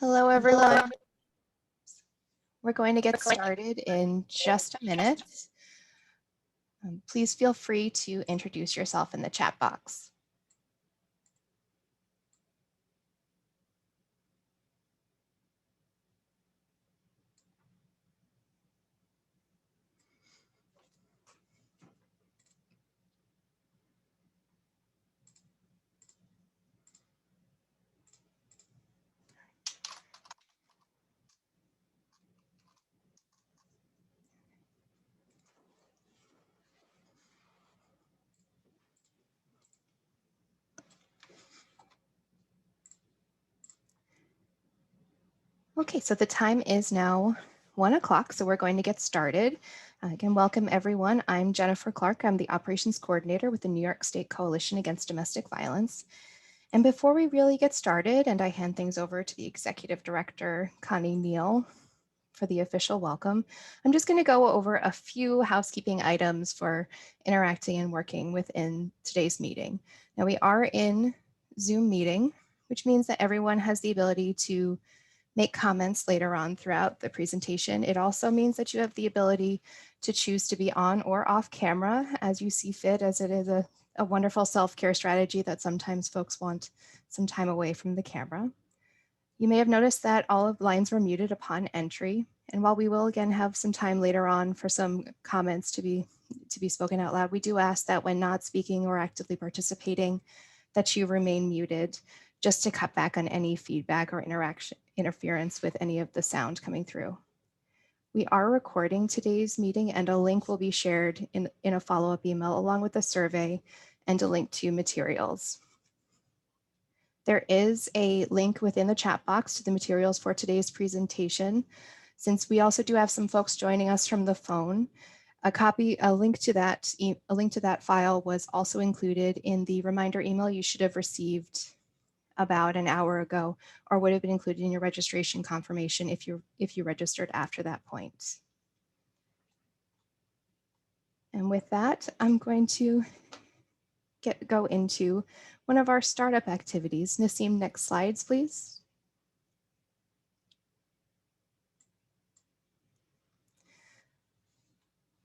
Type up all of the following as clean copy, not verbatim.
Hello, everyone. We're going to get started in just a minute. Please feel free to introduce yourself in the chat box. Okay, so the time is now 1 o'clock, so we're going to get started. Again, welcome everyone. I'm Jennifer Clark. I'm the Operations Coordinator with the New York State Coalition Against Domestic Violence. And before we really get started and I hand things over to the Executive Director, Connie Neal, for the official welcome, I'm just going to go over a few housekeeping items for interacting and working within today's meeting. Now we are in Zoom meeting, which means that everyone has the ability to make comments later on throughout the presentation. It also means that you have the ability to choose to be on or off camera as you see fit, as it is a wonderful self-care strategy that sometimes folks want some time away from the camera. You may have noticed that all of the lines were muted upon entry. And while we will again have some time later on for some comments to be spoken out loud, we do ask that when not speaking or actively participating, that you remain muted, just to cut back on any feedback or interference with any of the sound coming through. We are recording today's meeting and a link will be shared in a follow-up email along with a survey and a link to materials. There is a link within the chat box to the materials for today's presentation. Since we also do have some folks joining us from the phone, a link to that file was also included in the reminder email you should have received about an hour ago, or would have been included in your registration confirmation if you registered after that point. And with that, I'm going to go into one of our startup activities. Nassim, next slides, please.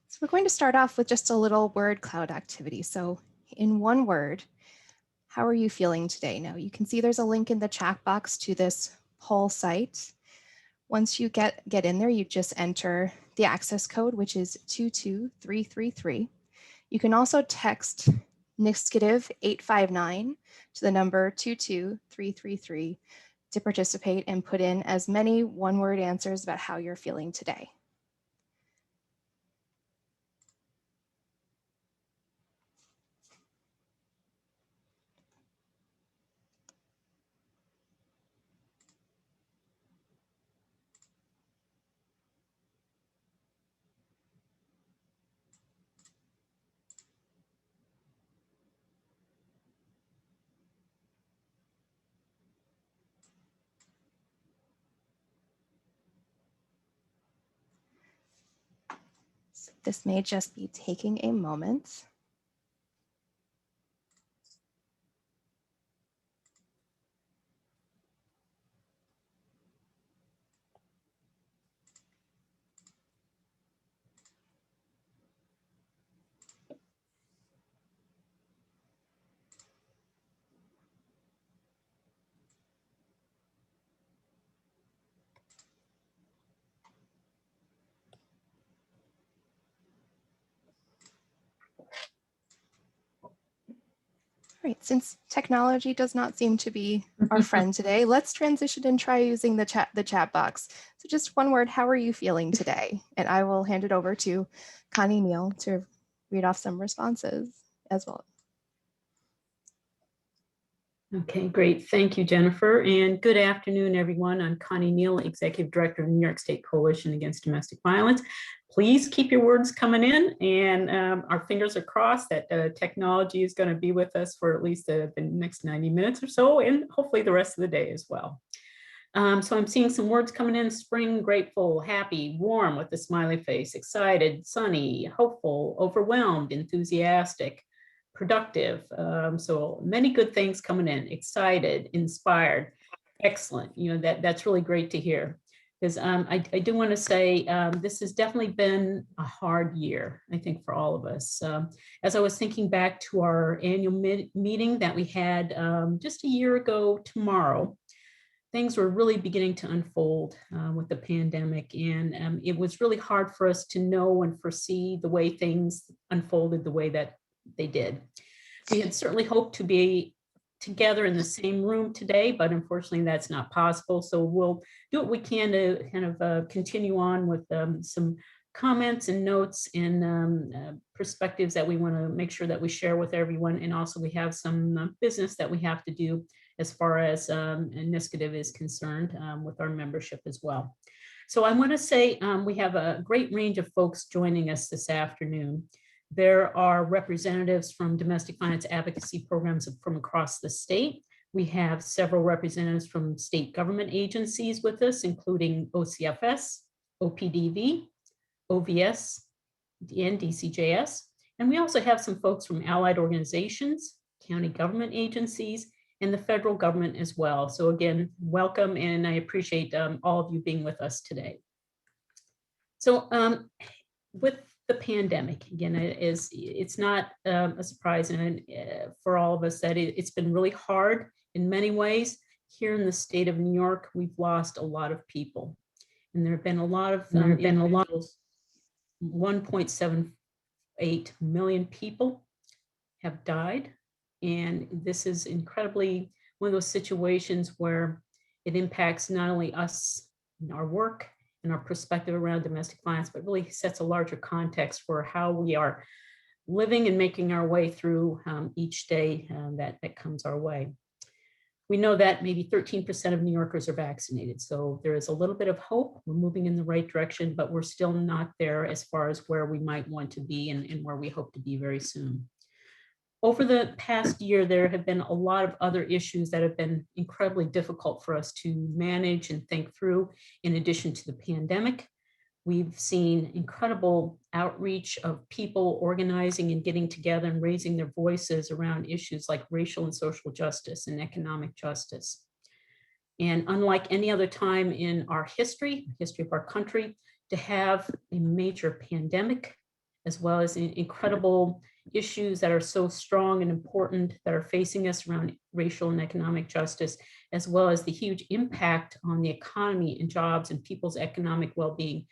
So we're going to start off with just a little word cloud activity. So in one word, how are you feeling today? Now you can see there's a link in the chat box to this poll site. Once you get in there, you just enter the access code, which is 22333. You can also text NYSCADV 859 to the number 22333 to participate and put in as many one-word answers about how you're feeling today. This may just be taking a moment. All right, since technology does not seem to be our friend today, let's transition and try using the chat box. So just one word, how are you feeling today? And I will hand it over to Connie Neal to read off some responses as well. Okay, great. Thank you, Jennifer. And good afternoon, everyone. I'm Connie Neal, Executive Director of the New York State Coalition Against Domestic Violence. Please keep your words coming in, and our fingers are crossed that technology is going to be with us for at least the next 90 minutes or so, and hopefully the rest of the day as well. So I'm seeing some words coming in: spring, grateful, happy, warm with a smiley face, excited, sunny, hopeful, overwhelmed, enthusiastic, productive. So many good things coming in: excited, inspired. Excellent. That's really great to hear. Because I do want to say this has definitely been a hard year, I think, for all of us. As I was thinking back to our annual meeting that we had just a year ago tomorrow, things were really beginning to unfold with the pandemic. And it was really hard for us to know and foresee the way things unfolded the way that they did. We had certainly hoped to be together in the same room today, but unfortunately that's not possible. So we'll do what we can to kind of continue on with some comments and notes and perspectives that we want to make sure that we share with everyone. And also we have some business that we have to do as far as NYSCADV is concerned with our membership as well. So I want to say we have a great range of folks joining us this afternoon. There are representatives from domestic violence advocacy programs from across the state. We have several representatives from state government agencies with us, including OCFS, OPDV, OVS, and DCJS. And we also have some folks from allied organizations, county government agencies, and the federal government as well. So again, welcome, and I appreciate all of you being with us today. So with the pandemic, again, it's not a surprise for all of us that it's been really hard in many ways. Here in the state of New York, we've lost a lot of people, and there have been a lot of 1.78 million people have died, and this is incredibly one of those situations where it impacts not only us in our work and our perspective around domestic violence, but really sets a larger context for how we are living and making our way through each day that comes our way. We know that maybe 13% of New Yorkers are vaccinated, so there is a little bit of hope. We're moving in the right direction, but we're still not there as far as where we might want to be and where we hope to be very soon. Over the past year, there have been a lot of other issues that have been incredibly difficult for us to manage and think through. In addition to the pandemic, we've seen incredible outreach of people organizing and getting together and raising their voices around issues like racial and social justice and economic justice. And unlike any other time in our history of our country, to have a major pandemic, as well as incredible issues that are so strong and important that are facing us around racial and economic justice, as well as the huge impact on the economy and jobs and people's economic well-being.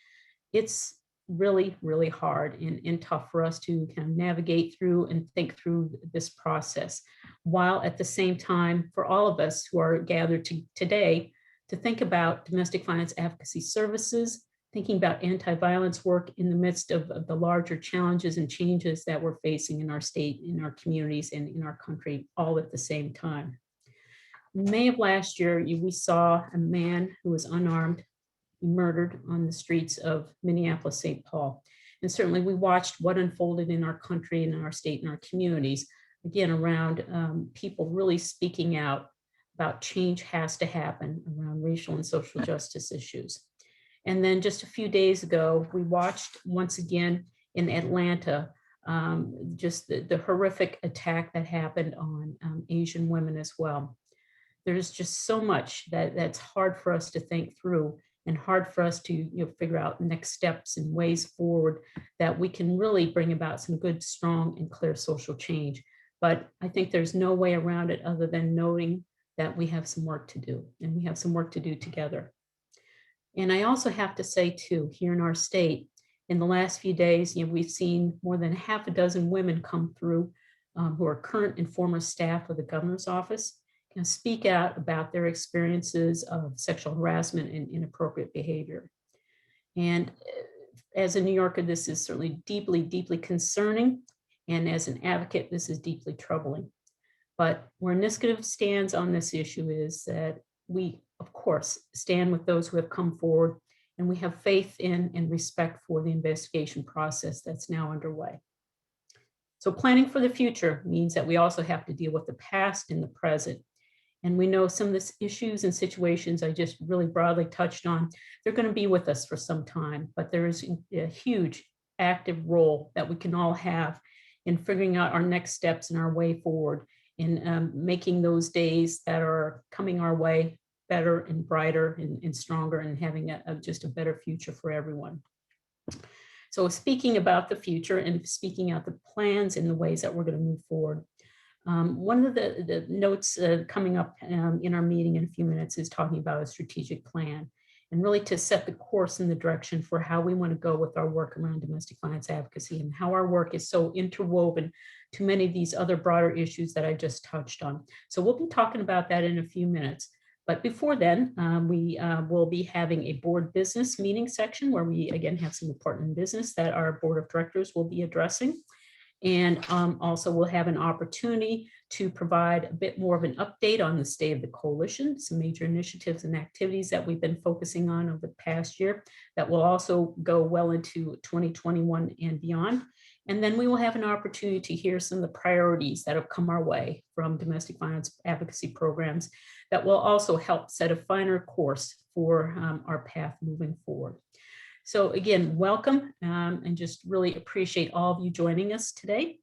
It's really, really hard and tough for us to kind of navigate through and think through this process, while at the same time, for all of us who are gathered today to think about domestic violence advocacy services, thinking about anti-violence work in the midst of the larger challenges and changes that we're facing in our state, in our communities, and in our country, all at the same time. In May of last year, we saw a man who was unarmed murdered on the streets of Minneapolis, St. Paul. And certainly we watched what unfolded in our country and in our state and our communities, again, around people really speaking out about change has to happen around racial and social justice issues. And then just a few days ago, we watched once again in Atlanta, just the horrific attack that happened on Asian women as well. There's just so much that's hard for us to think through and hard for us to figure out next steps and ways forward that we can really bring about some good, strong, and clear social change. But I think there's no way around it other than knowing that we have some work to do, and we have some work to do together. And I also have to say too, here in our state, in the last few days, we've seen more than half a dozen women come through who are current and former staff of the governor's office and speak out about their experiences of sexual harassment and inappropriate behavior. And as a New Yorker, this is certainly deeply, deeply concerning. And as an advocate, this is deeply troubling. But where NYSCADV stands on this issue is that we, of course, stand with those who have come forward, and we have faith in and respect for the investigation process that's now underway. So planning for the future means that we also have to deal with the past and the present. And we know some of the issues and situations I just really broadly touched on, they're going to be with us for some time, but there is a huge active role that we can all have in figuring out our next steps and our way forward in making those days that are coming our way better and brighter and stronger, and having just a better future for everyone. So speaking about the future and speaking out the plans and the ways that we're going to move forward. One of the notes coming up in our meeting in a few minutes is talking about a strategic plan, and really to set the course and the direction for how we want to go with our work around domestic violence advocacy, and how our work is so interwoven to many of these other broader issues that I just touched on. So we'll be talking about that in a few minutes. But before then, we will be having a board business meeting section where we again have some important business that our board of directors will be addressing. And also we'll have an opportunity to provide a bit more of an update on the state of the coalition, some major initiatives and activities that we've been focusing on over the past year that will also go well into 2021 and beyond. And then we will have an opportunity to hear some of the priorities that have come our way from domestic violence advocacy programs that will also help set a finer course for our path moving forward. So again, welcome, and just really appreciate all of you joining us today.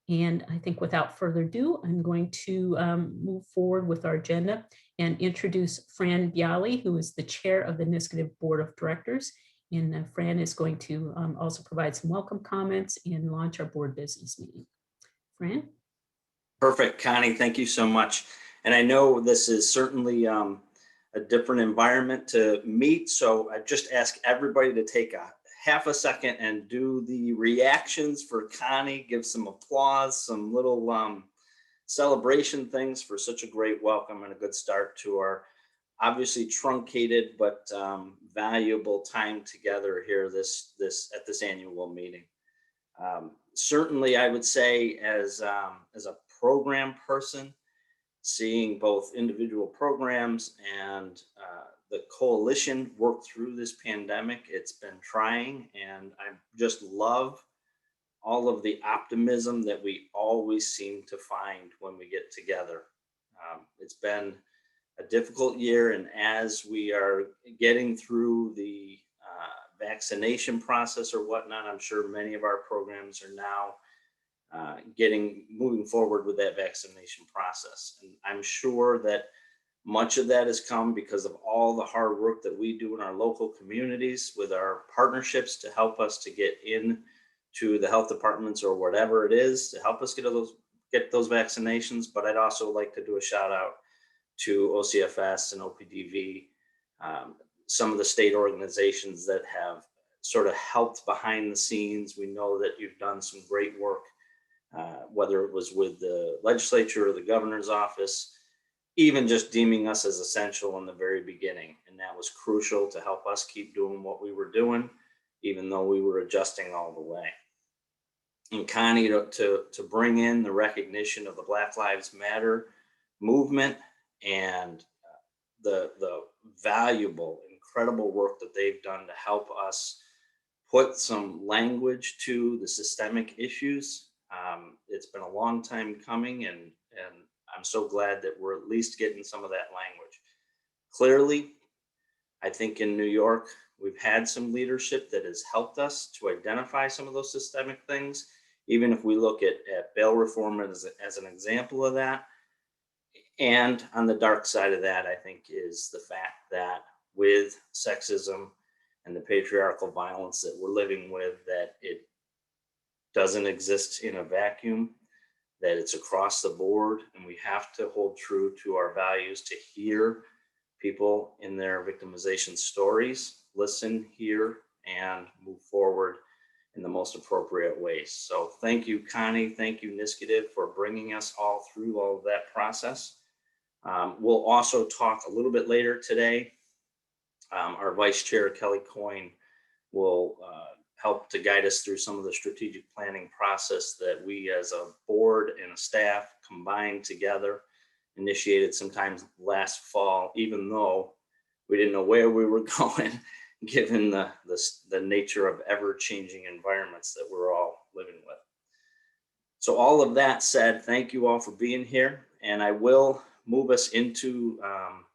And I think without further ado, I'm going to move forward with our agenda and introduce Fran Bialy, who is the chair of the NYSCADV Board of Directors. And Fran is going to also provide some welcome comments and launch our board business meeting. Fran? Perfect, Connie, thank you so much. And I know this is certainly a different environment to meet, so I just ask everybody to take a half a second and do the reactions for Connie, give some applause, some little celebration things for such a great welcome and a good start to our obviously truncated but valuable time together here at this annual meeting. Certainly, I would say as a program person, seeing both individual programs and the coalition work through this pandemic, it's been trying, and I just love all of the optimism that we always seem to find when we get together. It's been a difficult year, and as we are getting through the vaccination process or whatnot, I'm sure many of our programs are now moving forward with that vaccination process. And I'm sure that much of that has come because of all the hard work that we do in our local communities with our partnerships to help us to get in to the health departments or whatever it is to help us get those vaccinations. But I'd also like to do a shout out to OCFS and OPDV, some of the state organizations that have sort of helped behind the scenes. We know that you've done some great work, whether it was with the legislature or the governor's office, even just deeming us as essential in the very beginning. And that was crucial to help us keep doing what we were doing, even though we were adjusting all the way. And Connie, to bring in the recognition of the Black Lives Matter movement and the valuable, incredible work that they've done to help us put some language to the systemic issues. It's been a long time coming, and I'm so glad that we're at least getting some of that language. Clearly, I think in New York, we've had some leadership that has helped us to identify some of those systemic things, even if we look at bail reform as an example of that. And on the dark side of that, I think, is the fact that with sexism and the patriarchal violence that we're living with, that it doesn't exist in a vacuum, that it's across the board, and we have to hold true to our values to hear people in their victimization stories, listen, hear, and move forward in the most appropriate ways. So thank you, Connie. Thank you, NYSCADV, for bringing us all through all of that process. We'll also talk a little bit later today. Our Vice Chair, Kelly Coyne, will help to guide us through some of the strategic planning process that we as a board and a staff combined together, initiated sometime last fall, even though we didn't know where we were going, given the nature of ever-changing environments that we're all living with. So all of that said, thank you all for being here, and I will move us into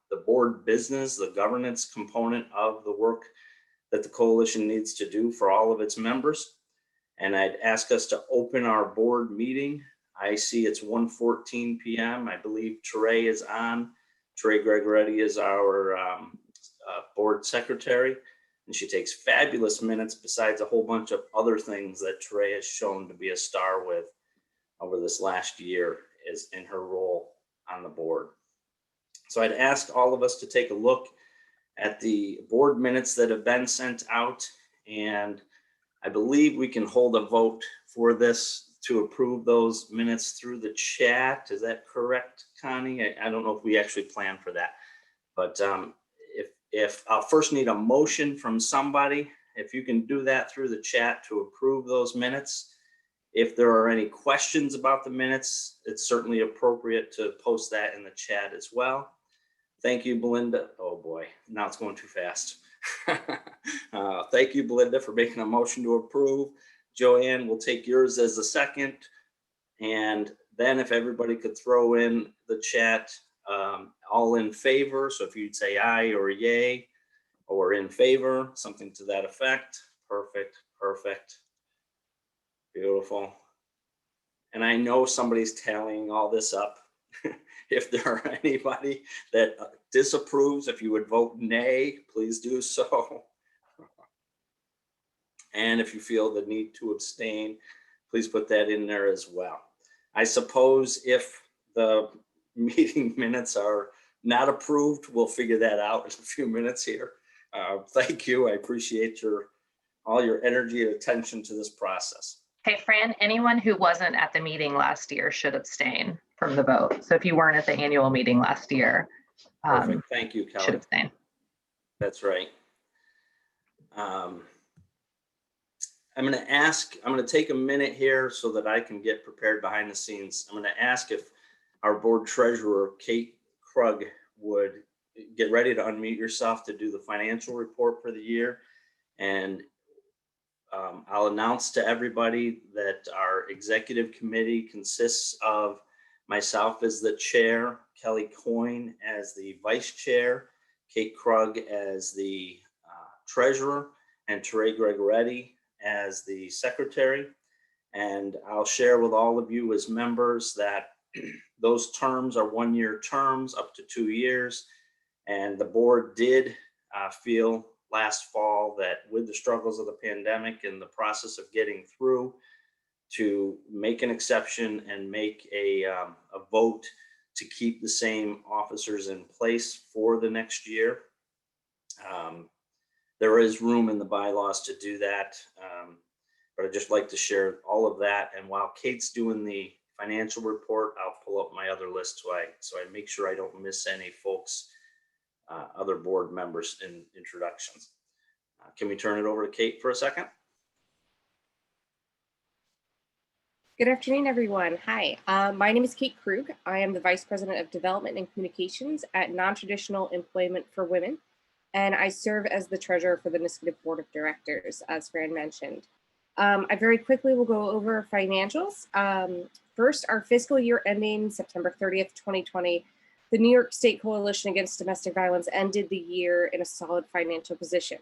the board business, the governance component of the work that the coalition needs to do for all of its members. And I'd ask us to open our board meeting. I see it's 1:14 p.m. I believe Terray is on Terray Gregoretti is our board secretary, and she takes fabulous minutes besides a whole bunch of other things that Terray has shown to be a star with over this last year is in her role on the board. So I'd ask all of us to take a look at the board minutes that have been sent out, and I believe we can hold a vote for this to approve those minutes through the chat. Is that correct, Connie? I don't know if we actually planned for that, but if I'll first need a motion from somebody, if you can do that through the chat to approve those minutes. If there are any questions about the minutes, it's certainly appropriate to post that in the chat as well. Thank you, Belinda. Oh boy, now it's going too fast. Thank you, Belinda, for making a motion to approve. Joanne, will take yours as the second. And then if everybody could throw in the chat, all in favor. So if you'd say aye or yay or in favor, something to that effect. Perfect, perfect. Beautiful. And I know somebody's tallying all this up. If there are anybody that disapproves, if you would vote nay, please do so. And if you feel the need to abstain, please put that in there as well. I suppose if the meeting minutes are not approved, we'll figure that out in a few minutes here. Thank you. I appreciate all your energy and attention to this process. Hey, Fran, anyone who wasn't at the meeting last year should abstain from the vote. So if you weren't at the annual meeting last year, Perfect. Thank you, Kelly. should abstain. That's right. I'm going to take a minute here so that I can get prepared behind the scenes. I'm going to ask if our board treasurer, Kate Krug, would get ready to unmute yourself to do the financial report for the year. And I'll announce to everybody that our executive committee consists of myself as the chair, Kelly Coyne as the vice chair, Kate Krug as the treasurer, and Terray Gregoretti as the secretary. And I'll share with all of you as members that those terms are one-year terms up to 2 years. And the board did feel last fall that with the struggles of the pandemic and the process of getting through, to make an exception and make a vote to keep the same officers in place for the next year. There is room in the bylaws to do that, but I'd just like to share all of that. And while Kate's doing the financial report, I'll pull up my other list so I make sure I don't miss any folks, other board members in introductions. Can we turn it over to Kate for a second? Good afternoon, everyone. Hi, my name is Kate Krug. I am the Vice President of Development and Communications at Non-Traditional Employment for Women, and I serve as the treasurer for the NYSCADV Board of Directors, as Fran mentioned. I very quickly will go over financials. First, our fiscal year ending September 30th, 2020, the New York State Coalition Against Domestic Violence ended the year in a solid financial position.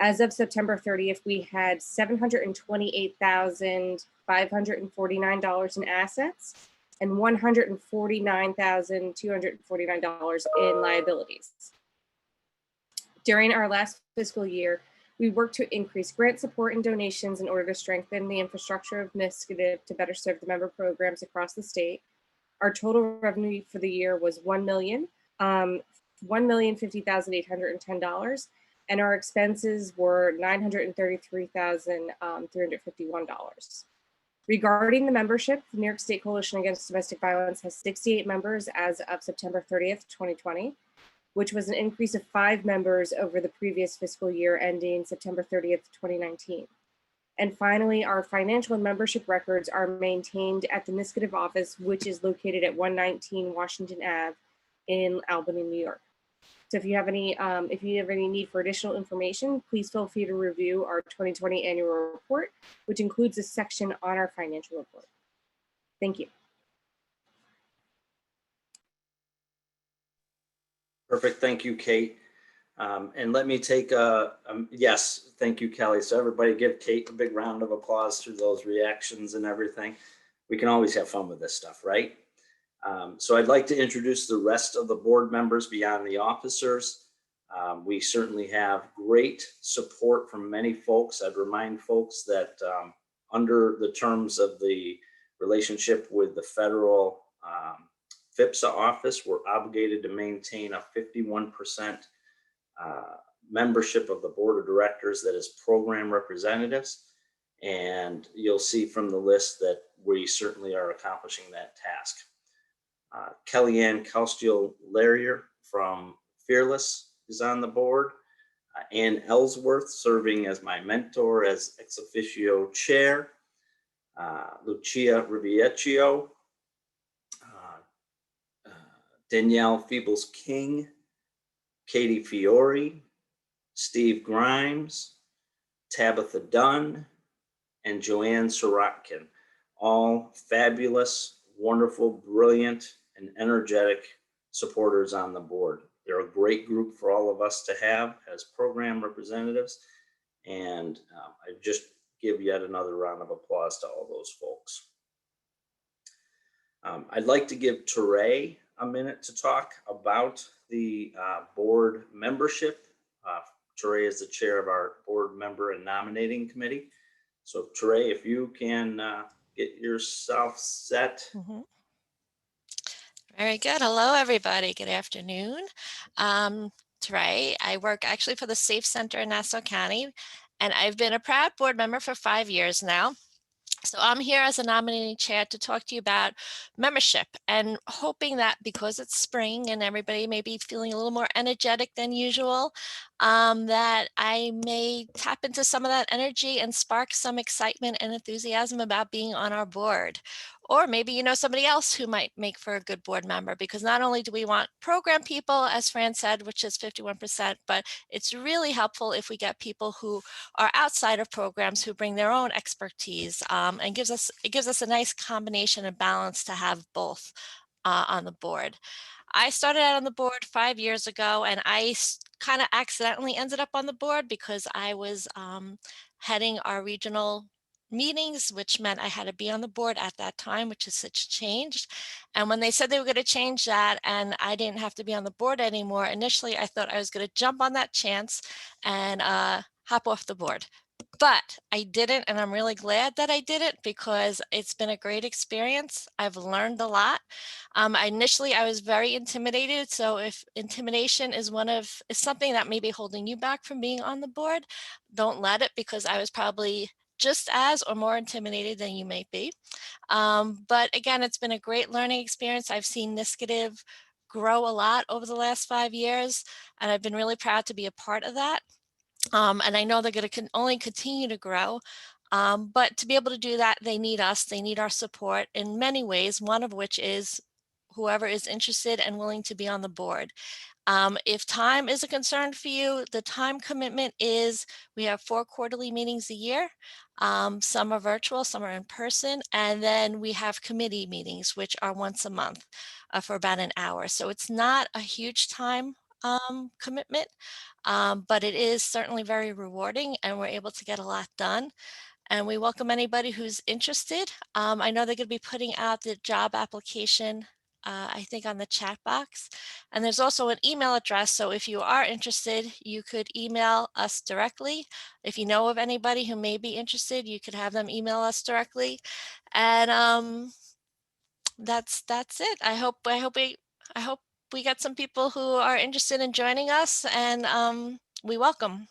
As of September 30th, we had $728,549 in assets and $149,249 in liabilities. During our last fiscal year, we worked to increase grant support and donations in order to strengthen the infrastructure of NYSCADV to better serve the member programs across the state. Our total revenue for the year was $1,050,810. And our expenses were $933,351. Regarding the membership, the New York State Coalition Against Domestic Violence has 68 members as of September 30th, 2020, which was an increase of 5 members over the previous fiscal year ending September 30th, 2019. And finally, our financial and membership records are maintained at the NYSCADV office, which is located at 119 Washington Ave in Albany, New York. So if you have any need for additional information, please feel free to review our 2020 annual report, which includes a section on our financial report. Thank you. Perfect. Thank you, Kate. And let me take yes, thank you, Kelly. So everybody give Kate a big round of applause through those reactions and everything. We can always have fun with this stuff, right? So I'd like to introduce the rest of the board members beyond the officers. We certainly have great support from many folks. I'd remind folks that under the terms of the relationship with the federal FIPSA office, we're obligated to maintain a 51% membership of the board of directors that is program representatives. And you'll see from the list that we certainly are accomplishing that task. Kellyanne Caustiel-Larrier from Fearless is on the board. Ann Ellsworth serving as my mentor as ex officio chair. Lucia Riviecchio, Danielle Feebles-King, Katie Fiore, Steve Grimes, Tabitha Dunn, and Joanne Sorotkin, all fabulous, wonderful, brilliant, and energetic supporters on the board. They're a great group for all of us to have as program representatives, and I just give yet another round of applause to all those folks. I'd like to give Terray a minute to talk about the board membership. Terray is the chair of our board member and nominating committee. So Terray, if you can get yourself set. Mm-hmm. Very good. Hello, everybody. Good afternoon. Terray. I work actually for the Safe Center in Nassau County, and I've been a proud board member for 5 years now. So I'm here as a nominating chair to talk to you about membership, and hoping that because it's spring and everybody may be feeling a little more energetic than usual, that I may tap into some of that energy and spark some excitement and enthusiasm about being on our board. Or maybe you know somebody else who might make for a good board member, because not only do we want program people, as Fran said, which is 51%, but it's really helpful if we get people who are outside of programs who bring their own expertise, and it gives us a nice combination and balance to have both on the board. I started out on the board 5 years ago, and I kind of accidentally ended up on the board because I was heading our regional meetings, which meant I had to be on the board at that time, which has since changed. And when they said they were going to change that and I didn't have to be on the board anymore, initially I thought I was going to jump on that chance and hop off the board. But I didn't, and I'm really glad that I did it because it's been a great experience. I've learned a lot. Initially, I was very intimidated. So if intimidation is something that may be holding you back from being on the board, don't let it, because I was probably just as or more intimidated than you may be. But again, it's been a great learning experience. I've seen NYSCADV grow a lot over the last 5 years, and I've been really proud to be a part of that. And I know they're going to only continue to grow. But to be able to do that, they need us. They need our support in many ways, one of which is whoever is interested and willing to be on the board. If time is a concern for you, the time commitment is we have 4 quarterly meetings a year. Some are virtual, some are in person. And then we have committee meetings, which are once a month for about an hour. So it's not a huge time commitment, but it is certainly very rewarding, and we're able to get a lot done. And we welcome anybody who's interested. I know they're going to be putting out the job application, I think, on the chat box. And there's also an email address. So if you are interested, you could email us directly. If you know of anybody who may be interested, you could have them email us directly. And that's it. I hope we get some people who are interested in joining us, and we welcome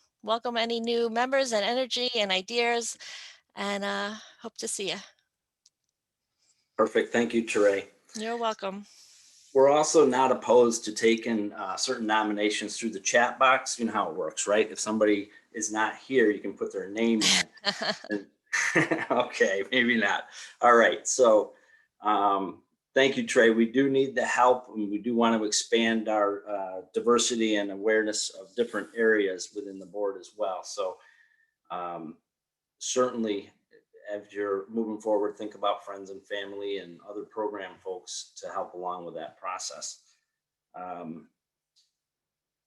any new members and energy and ideas, and hope to see you. Perfect. Thank you, Terray. You're welcome. We're also not opposed to taking certain nominations through the chat box. You know how it works, right? If somebody is not here, you can put their name in. Okay, maybe not. All right. So thank you, Terray. We do need the help, and we do want to expand our diversity and awareness of different areas within the board as well. So certainly, as you're moving forward, think about friends and family and other program folks to help along with that process.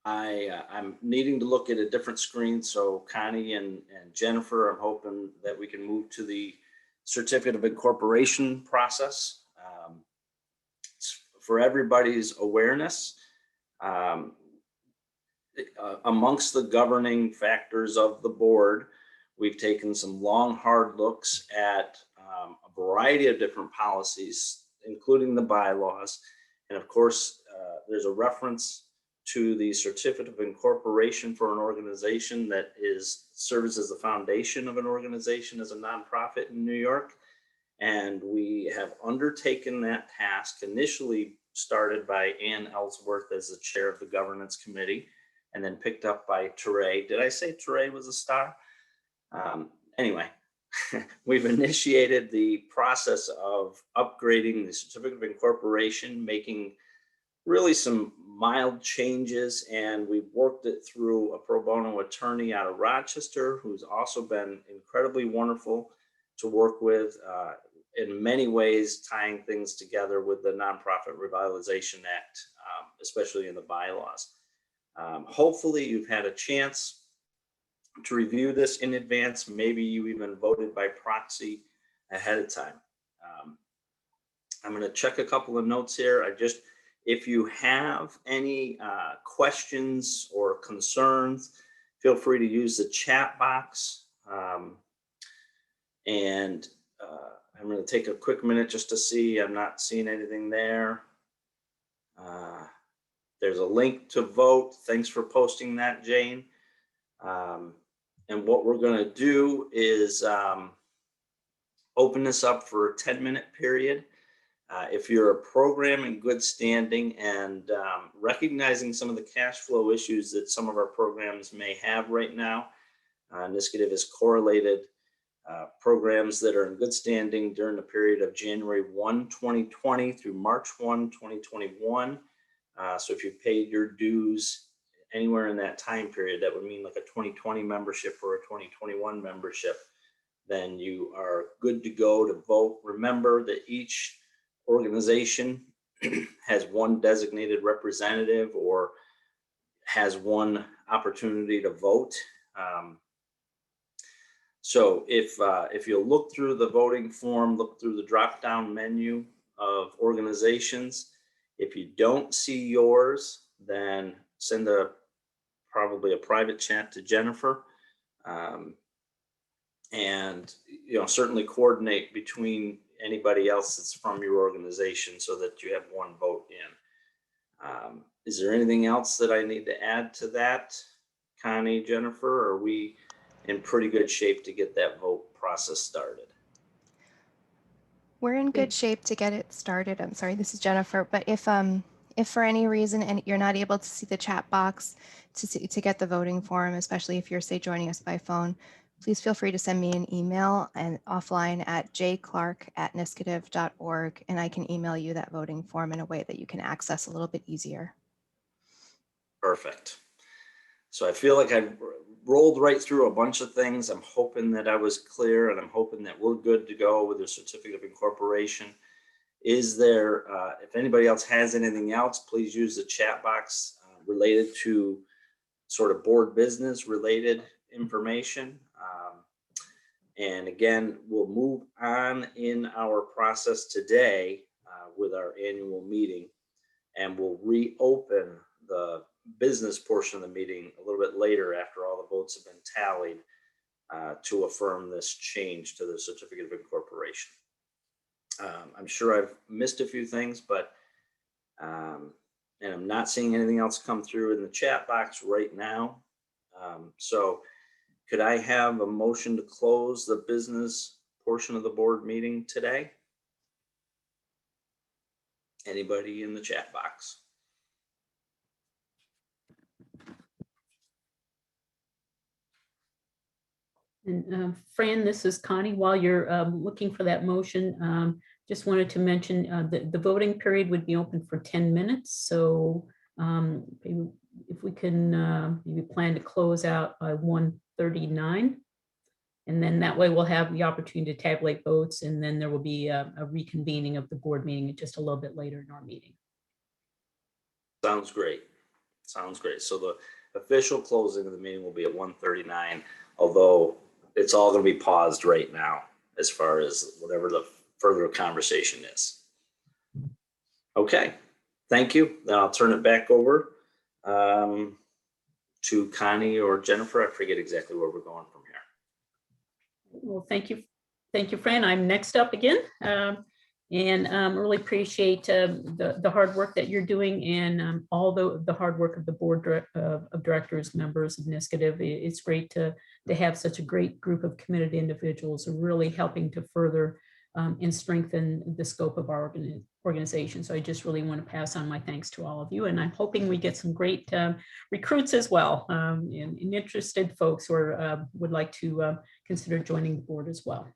I'm needing to look at a different screen. So Connie and Jennifer, I'm hoping that we can move to the certificate of incorporation process. It's for everybody's awareness, amongst the governing factors of the board, we've taken some long, hard looks at a variety of different policies, including the bylaws. And of course, there's a reference to the certificate of incorporation for an organization that serves as the foundation of an organization as a nonprofit in New York. And we have undertaken that task, initially started by Ann Ellsworth as the chair of the governance committee, and then picked up by Terray. Did I say Terray was a star? Anyway, we've initiated the process of upgrading the certificate of incorporation, making really some mild changes, and we've worked it through a pro bono attorney out of Rochester, who's also been incredibly wonderful to work with, in many ways tying things together with the Nonprofit Revitalization Act, especially in the bylaws. Hopefully you've had a chance to review this in advance. Maybe you even voted by proxy ahead of time. I'm going to check a couple of notes here. If you have any questions or concerns, feel free to use the chat box. And I'm going to take a quick minute just to see. I'm not seeing anything there. There's a link to vote. Thanks for posting that, Jane. And what we're going to do is open this up for a 10-minute period. If you're a program in good standing and recognizing some of the cash flow issues that some of our programs may have right now, NYSCADV has correlated programs that are in good standing during the period of January 1, 2020 through March 1, 2021. So if you paid your dues anywhere in that time period, that would mean like a 2020 membership or a 2021 membership, then you are good to go to vote. Remember that each organization has one designated representative or has one opportunity to vote. So if you look through the voting form, look through the drop-down menu of organizations, if you don't see yours, then send probably a private chat to Jennifer, and certainly coordinate between anybody else that's from your organization so that you have one vote in. Is there anything else that I need to add to that, Connie, Jennifer? Or are we in pretty good shape to get that vote process started? We're in good shape to get it started. I'm sorry, this is Jennifer, but if for any reason and you're not able to see the chat box to get the voting form, especially if you're, say, joining us by phone, please feel free to send me an email and offline at jclark@nyscadv.org, and I can email you that voting form in a way that you can access a little bit easier. Perfect. So I feel like I've rolled right through a bunch of things. I'm hoping that I was clear, and I'm hoping that we're good to go with the certificate of incorporation. Is there, if anybody else has anything else, please use the chat box related to sort of board business related information. And again, we'll move on in our process today with our annual meeting, and we'll reopen the business portion of the meeting a little bit later after all the votes have been tallied to affirm this change to the certificate of incorporation. I'm sure I've missed a few things, but and I'm not seeing anything else come through in the chat box right now. So could I have a motion to close the business portion of the board meeting today? Anybody in the chat box? And Fran, this is Connie. While you're looking for that motion, just wanted to mention the voting period would be open for 10 minutes. So maybe if we can maybe plan to close out by 1:39. And then that way we'll have the opportunity to tabulate votes, and then there will be a reconvening of the board meeting just a little bit later in our meeting. Sounds great. Sounds great. So the official closing of the meeting will be at 1:39, although it's all going to be paused right now as far as whatever the further conversation is. Okay, Thank you. Then I'll turn it back over to Connie or Jennifer. I forget exactly where we're going from here. Well, thank you. Thank you, Fran. I'm next up again. Really appreciate the hard work that you're doing and all the hard work of the board of directors, members of NYSCADV. It's great to have such a great group of committed individuals really helping to further and strengthen the scope of our organization. So I just really want to pass on my thanks to all of you. And I'm hoping we get some great recruits as well, and interested folks who would like to consider joining the board as well.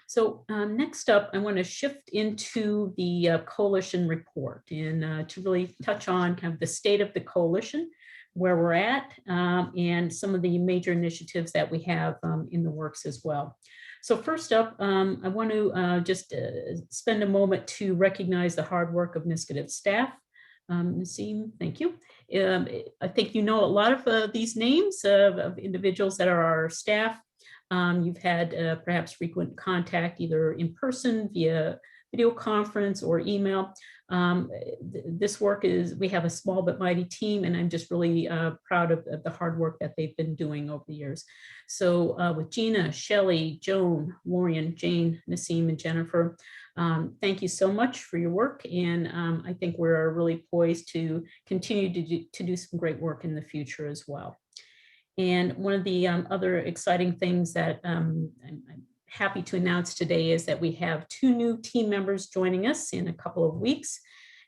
So next up, I want to shift into the coalition report and to really touch on kind of the state of the coalition, where we're at, and some of the major initiatives that we have in the works as well. So first up, I want to just spend a moment to recognize the hard work of NYSCADV staff. Naseem, thank you. I think you know a lot of these names of individuals that are our staff. You've had perhaps frequent contact either in person, via video conference or email. This work we have a small but mighty team, and I'm just really proud of the hard work that they've been doing over the years. So with Gina, Shelley, Joan, Lorian, Jane, Naseem, and Jennifer, thank you so much for your work. And I think we're really poised to continue to do some great work in the future as well. And one of the other exciting things that I'm happy to announce today is that we have 2 new team members joining us in a couple of weeks,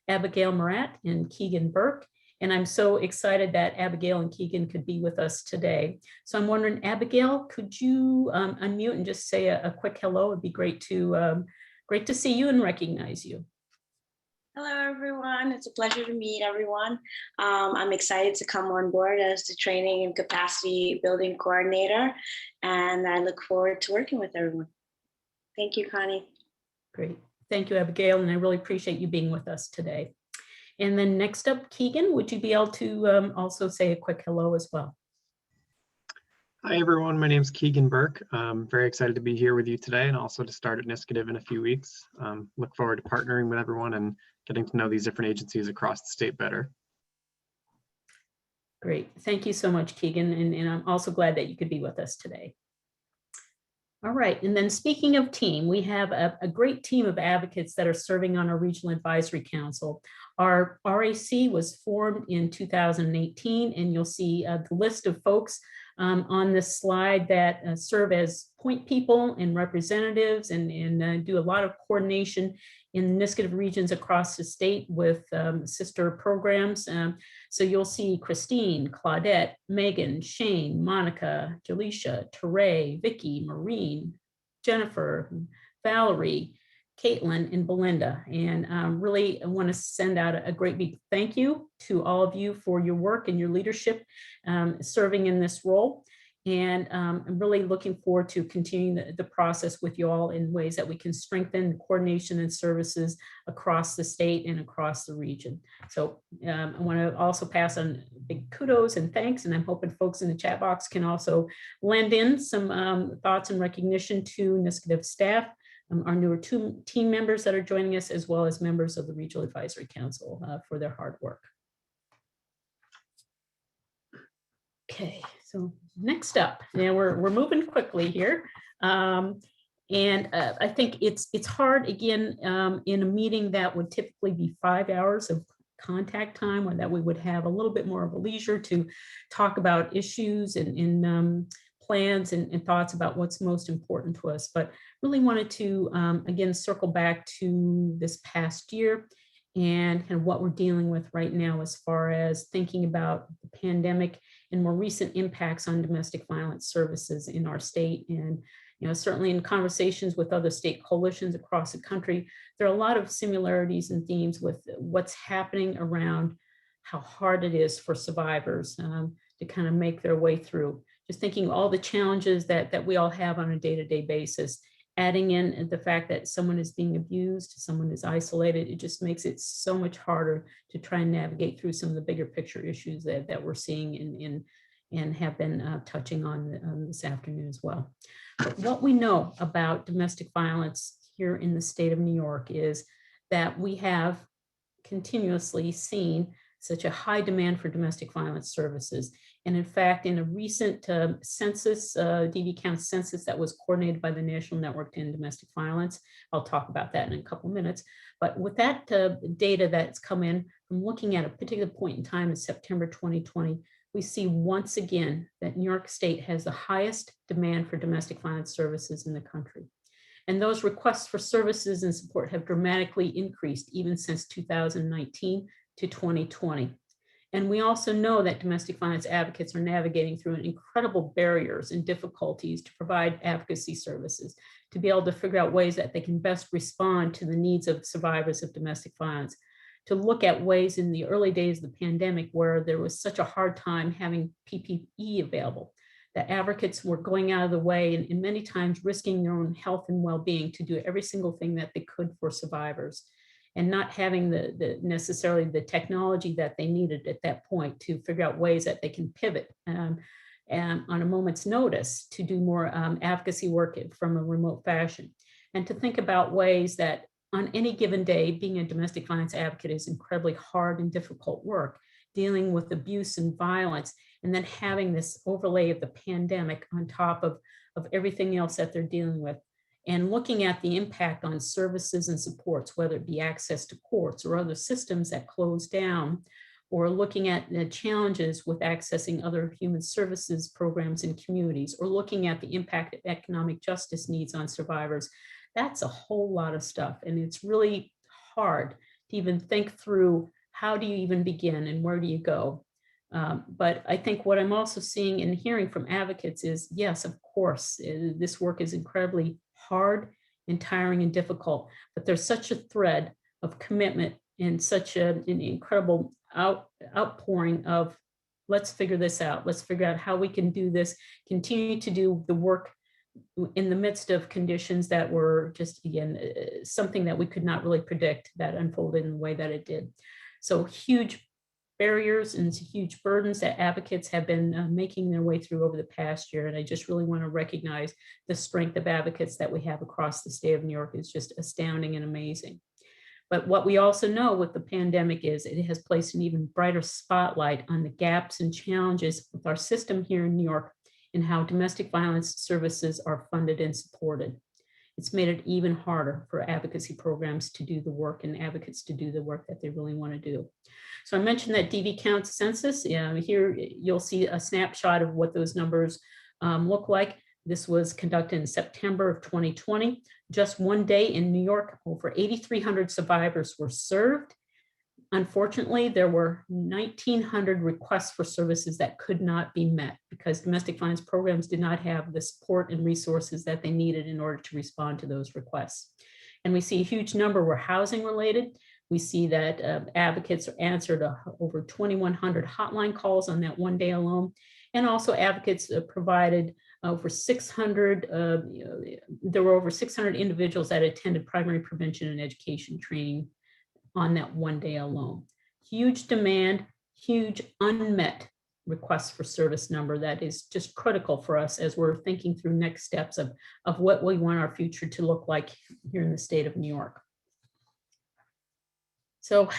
Abigail Murat and Keegan Burke. And I'm so excited that Abigail and Keegan could be with us today. So I'm wondering, Abigail, could you unmute and just say a quick hello? It'd be great to see you and recognize you. Hello, everyone. It's a pleasure to meet everyone. I'm excited to come on board as the training and capacity building coordinator, and I look forward to working with everyone. Thank you, Connie. Great. Thank you, Abigail, and I really appreciate you being with us today. And then next up, Keegan, would you be able to also say a quick hello as well? Hi, everyone. My name is Keegan Burke. I'm very excited to be here with you today and also to start at NYSCADV in a few weeks. Look forward to partnering with everyone and getting to know these different agencies across the state better. Great. Thank you so much, Keegan. And I'm also glad that you could be with us today. All right. And then speaking of team, we have a great team of advocates that are serving on our Regional Advisory Council. Our RAC was formed in 2018, and you'll see the list of folks on this slide that serve as point people and representatives and do a lot of coordination in NYSCADV regions across the state with sister programs. So you'll see Christine, Claudette, Megan, Shane, Monica, Jaleisha, Terray, Vicky, Maureen, Jennifer, Valerie, Caitlin, and Belinda. And really I want to send out a great big thank you to all of you for your work and your leadership serving in this role. And I'm really looking forward to continuing the process with you all in ways that we can strengthen the coordination and services across the state and across the region. So I want to also pass on big kudos and thanks, and I'm hoping folks in the chat box can also lend in some thoughts and recognition to NYSCADV staff, our newer team members that are joining us, as well as members of the Regional Advisory Council for their hard work. Okay, so next up, now we're moving quickly here. And I think it's hard, again, in a meeting that would typically be 5 hours of contact time, or that we would have a little bit more of a leisure to talk about issues and plans and thoughts about what's most important to us. But really wanted to, again, circle back to this past year and kind of what we're dealing with right now as far as thinking about the pandemic and more recent impacts on domestic violence services in our state. And certainly in conversations with other state coalitions across the country, there are a lot of similarities and themes with what's happening around how hard it is for survivors to kind of make their way through. Just thinking all the challenges that we all have on a day-to-day basis, adding in the fact that someone is being abused, someone is isolated, it just makes it so much harder to try and navigate through some of the bigger picture issues that we're seeing and have been touching on this afternoon as well. But what we know about domestic violence here in the state of New York is that we have continuously seen such a high demand for domestic violence services. And in fact, in a recent census, DV count census that was coordinated by the National Network to End Domestic Violence, I'll talk about that in a couple minutes. But with that data that's come in from looking at a particular point in time in September 2020, we see once again that New York State has the highest demand for domestic violence services in the country. And those requests for services and support have dramatically increased even since 2019 to 2020. And we also know that domestic violence advocates are navigating through incredible barriers and difficulties to provide advocacy services, to be able to figure out ways that they can best respond to the needs of survivors of domestic violence, to look at ways in the early days of the pandemic where there was such a hard time having PPE available, that advocates were going out of the way and many times risking their own health and well-being to do every single thing that they could for survivors, and not having necessarily the technology that they needed at that point to figure out ways that they can pivot and on a moment's notice to do more advocacy work from a remote fashion. And to think about ways that on any given day, being a domestic violence advocate is incredibly hard and difficult work, dealing with abuse and violence, and then having this overlay of the pandemic on top of everything else that they're dealing with. And looking at the impact on services and supports, whether it be access to courts or other systems that close down, or looking at the challenges with accessing other human services programs in communities, or looking at the impact of economic justice needs on survivors. That's a whole lot of stuff. And it's really hard to even think through how do you even begin and where do you go? But I think what I'm also seeing and hearing from advocates is, yes, of course, this work is incredibly hard and tiring and difficult, but there's such a thread of commitment and such an incredible outpouring of let's figure this out. Let's figure out how we can do this, continue to do the work in the midst of conditions that were just, again, something that we could not really predict that unfolded in the way that it did. So huge barriers and huge burdens that advocates have been making their way through over the past year. And I just really want to recognize the strength of advocates that we have across the state of New York is just astounding and amazing. But what we also know with the pandemic is it has placed an even brighter spotlight on the gaps and challenges with our system here in New York and how domestic violence services are funded and supported. It's made it even harder for advocacy programs to do the work and advocates to do the work that they really want to do. So I mentioned that DV count census. Here you'll see a snapshot of what those numbers look like. This was conducted in September of 2020. Just one day in New York, over 8,300 survivors were served. Unfortunately, there were 1,900 requests for services that could not be met because domestic violence programs did not have the support and resources that they needed in order to respond to those requests. And we see a huge number were housing related. We see that advocates answered over 2,100 hotline calls on that one day alone. And also advocates provided over 600, there were over 600 individuals that attended primary prevention and education training on that one day alone. Huge demand, huge unmet requests for service number that is just critical for us as we're thinking through next steps of what we want our future to look like here in the state of New York. So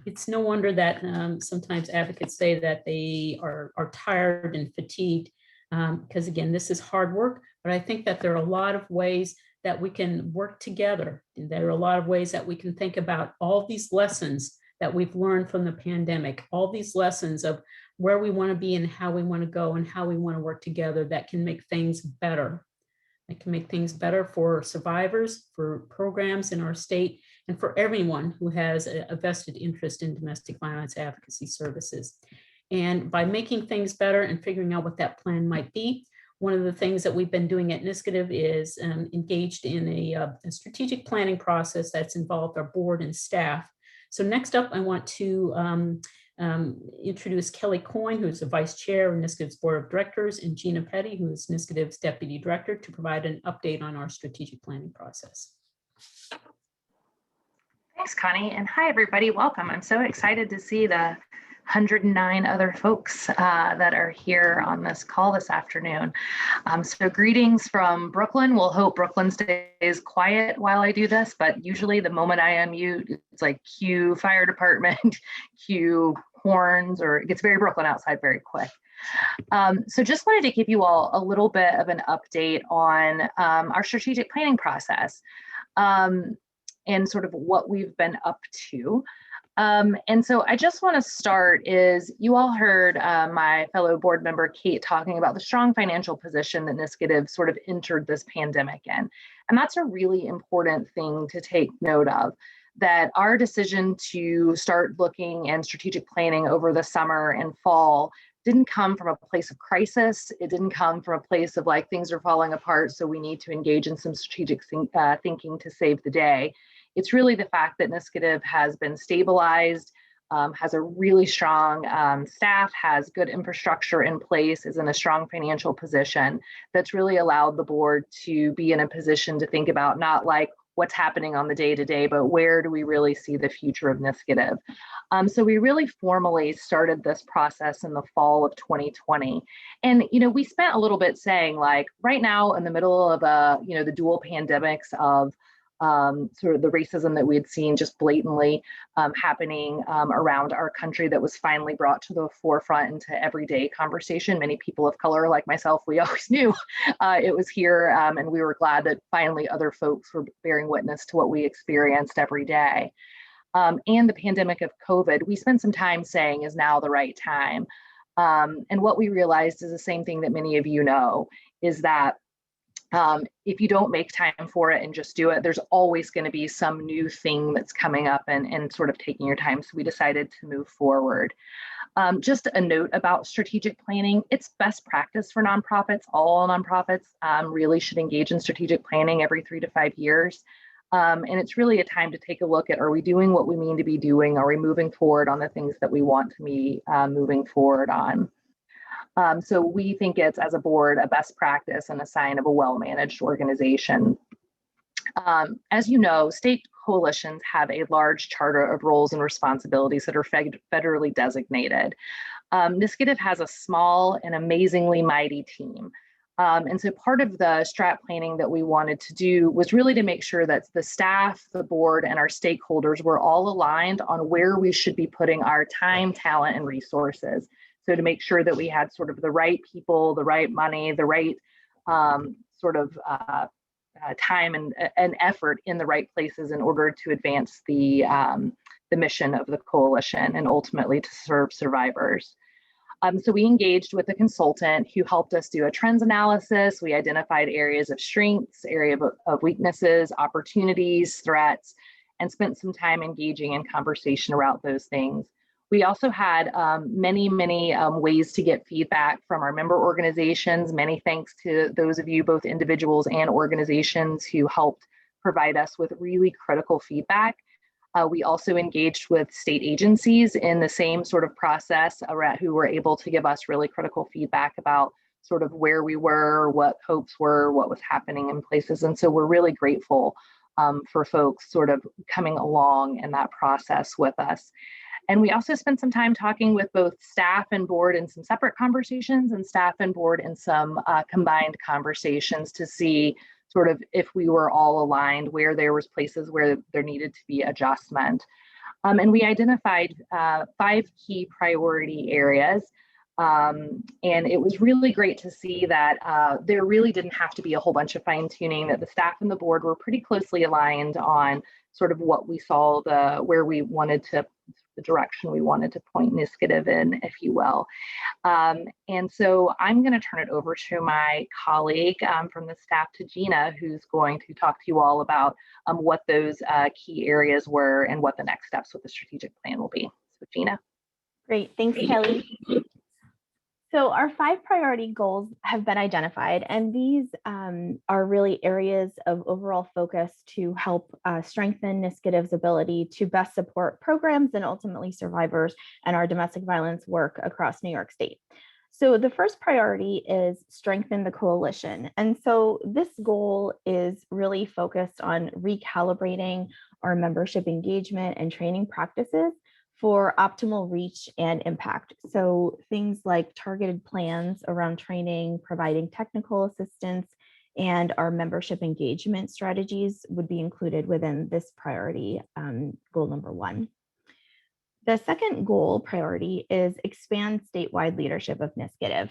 it's no wonder that sometimes advocates say that they are tired and fatigued because again, this is hard work, but I think that there are a lot of ways that we can work together. And there are a lot of ways that we can think about all these lessons that we've learned from the pandemic, all these lessons of where we want to be and how we want to go and how we want to work together that can make things better. It can make things better for survivors, for programs in our state, and for everyone who has a vested interest in domestic violence advocacy services. And by making things better and figuring out what that plan might be, one of the things that we've been doing at NYSCADV is engaged in a strategic planning process that's involved our board and staff. So next up, I want to introduce Kelly Coyne, who is the vice chair of NYSCADV's board of directors, and Gina Peattie, who is NYSCADV's deputy director, to provide an update on our strategic planning process. Thanks, Connie, and hi, everybody. Welcome. I'm so excited to see the 109 other folks that are here on this call this afternoon. So greetings from Brooklyn. We'll hope Brooklyn stays quiet while I do this, but usually the moment I unmute, it's like cue fire department, cue horns, or it gets very Brooklyn outside very quick. So just wanted to give you all a little bit of an update on our strategic planning process and sort of what we've been up to. And so I just want to start is you all heard my fellow board member Kate talking about the strong financial position that NYSCADV sort of entered this pandemic in. And that's a really important thing to take note of, that our decision to start looking and strategic planning over the summer and fall didn't come from a place of crisis. It didn't come from a place of like things are falling apart, so we need to engage in some strategic thinking to save the day. It's really the fact that NYSCADV has been stabilized, has a really strong staff, has good infrastructure in place, is in a strong financial position that's really allowed the board to be in a position to think about not like what's happening on the day-to-day, but where do we really see the future of NYSCADV? So we really formally started this process in the fall of 2020. And, we spent a little bit saying like right now in the middle of the dual pandemics of sort of the racism that we had seen just blatantly happening around our country that was finally brought to the forefront into everyday conversation. Many people of color like myself, we always knew it was here, and we were glad that finally other folks were bearing witness to what we experienced every day. And the pandemic of COVID, we spent some time saying is now the right time. And what we realized is the same thing that many of you know, is that if you don't make time for it and just do it, there's always going to be some new thing that's coming up and sort of taking your time. So we decided to move forward. Just a note about strategic planning. It's best practice for nonprofits. All nonprofits really should engage in strategic planning every 3 to 5 years. And it's really a time to take a look at, are we doing what we mean to be doing? Are we moving forward on the things that we want to be moving forward on? So we think it's, as a board, a best practice and a sign of a well-managed organization. As you know, state coalitions have a large charter of roles and responsibilities that are federally designated. NYSCADV has a small and amazingly mighty team. And so part of the strat planning that we wanted to do was really to make sure that the staff, the board, and our stakeholders were all aligned on where we should be putting our time, talent, and resources. So to make sure that we had sort of the right people, the right money, the right time and effort in the right places in order to advance the mission of the coalition and ultimately to serve survivors. So we engaged with a consultant who helped us do a trends analysis. We identified areas of strengths, area of weaknesses, opportunities, threats, and spent some time engaging in conversation around those things. We also had many ways to get feedback from our member organizations. Many thanks to those of you, both individuals and organizations, who helped provide us with really critical feedback. We also engaged with state agencies in the same sort of process, who were able to give us really critical feedback about sort of where we were, what hopes were, what was happening in places. And so we're really grateful for folks sort of coming along in that process with us. And we also spent some time talking with both staff and board in some separate conversations and staff and board in some combined conversations to see sort of if we were all aligned, where there was places where there needed to be adjustment. And we identified 5 key priority areas. And it was really great to see that there really didn't have to be a whole bunch of fine tuning, that the staff and the board were pretty closely aligned on sort of what we saw, where we wanted to, the direction we wanted to point NYSCADV in, if you will. And so I'm going to turn it over to my colleague from the staff, to Gina, who's going to talk to you all about what those key areas were and what the next steps with the strategic plan will be. So Gina. Great, thanks, Kelly. So our 5 priority goals have been identified, and these are really areas of overall focus to help strengthen NYSCADV's ability to best support programs and ultimately survivors and our domestic violence work across New York State. So the first priority is strengthen the coalition. And so this goal is really focused on recalibrating our membership engagement and training practices for optimal reach and impact. So things like targeted plans around training, providing technical assistance, and our membership engagement strategies would be included within this priority, goal number 1. The second goal priority is expand statewide leadership of NYSCADV.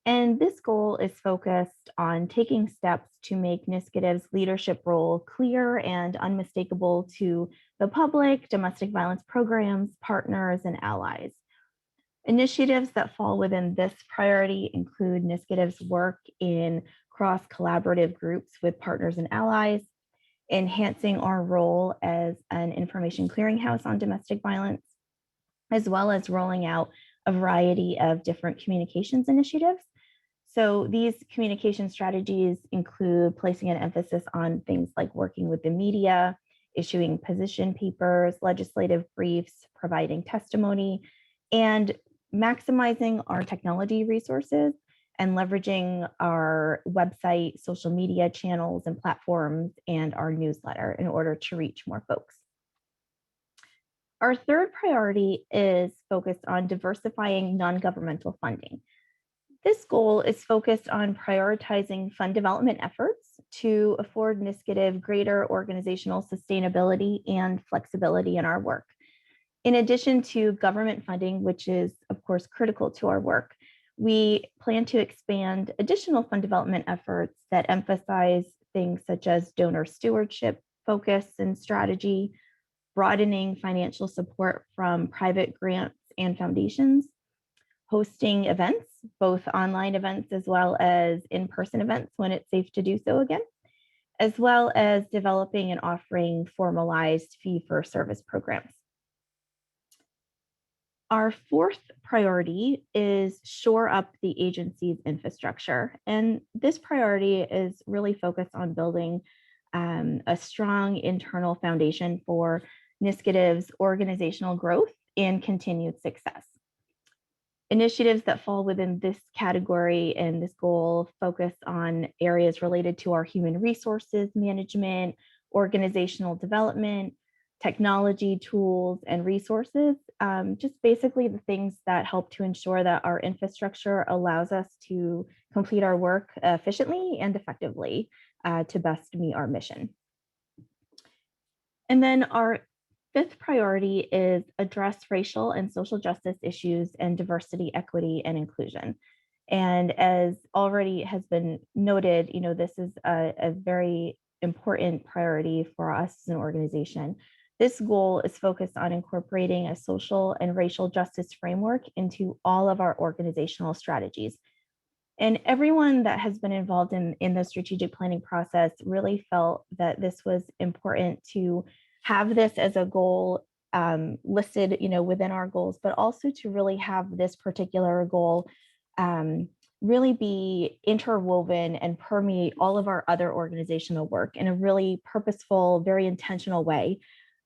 And this goal is focused on taking steps to make NYSCADV's leadership role clear and unmistakable to the public, domestic violence programs, partners, and allies. Initiatives that fall within this priority include NYSCADV's work in cross-collaborative groups with partners and allies, enhancing our role as an information clearinghouse on domestic violence, as well as rolling out a variety of different communications initiatives. So these communication strategies include placing an emphasis on things like working with the media, issuing position papers, legislative briefs, providing testimony, and maximizing our technology resources and leveraging our website, social media channels and platforms, and our newsletter in order to reach more folks. Our third priority is focused on diversifying non-governmental funding. This goal is focused on prioritizing fund development efforts to afford NYSCADV greater organizational sustainability and flexibility in our work. In addition to government funding, which is of course critical to our work, we plan to expand additional fund development efforts that emphasize things such as donor stewardship, focus, and strategy, broadening financial support from private grants and foundations, hosting events, both online events as well as in-person events when it's safe to do so again, as well as developing and offering formalized fee-for-service programs. Our fourth priority is shore up the agency's infrastructure. And this priority is really focused on building a strong internal foundation for NYSCADV's organizational growth and continued success. Initiatives that fall within this category and this goal focus on areas related to our human resources management, organizational development, technology tools and resources, just basically the things that help to ensure that our infrastructure allows us to complete our work efficiently and effectively to best meet our mission. And then our fifth priority is address racial and social justice issues and diversity, equity, and inclusion. And as already has been noted, this is a very important priority for us as an organization. This goal is focused on incorporating a social and racial justice framework into all of our organizational strategies. And everyone that has been involved in the strategic planning process really felt that this was important to have this as a goal listed, within our goals, but also to really have this particular goal really be interwoven and permeate all of our other organizational work in a really purposeful, very intentional way.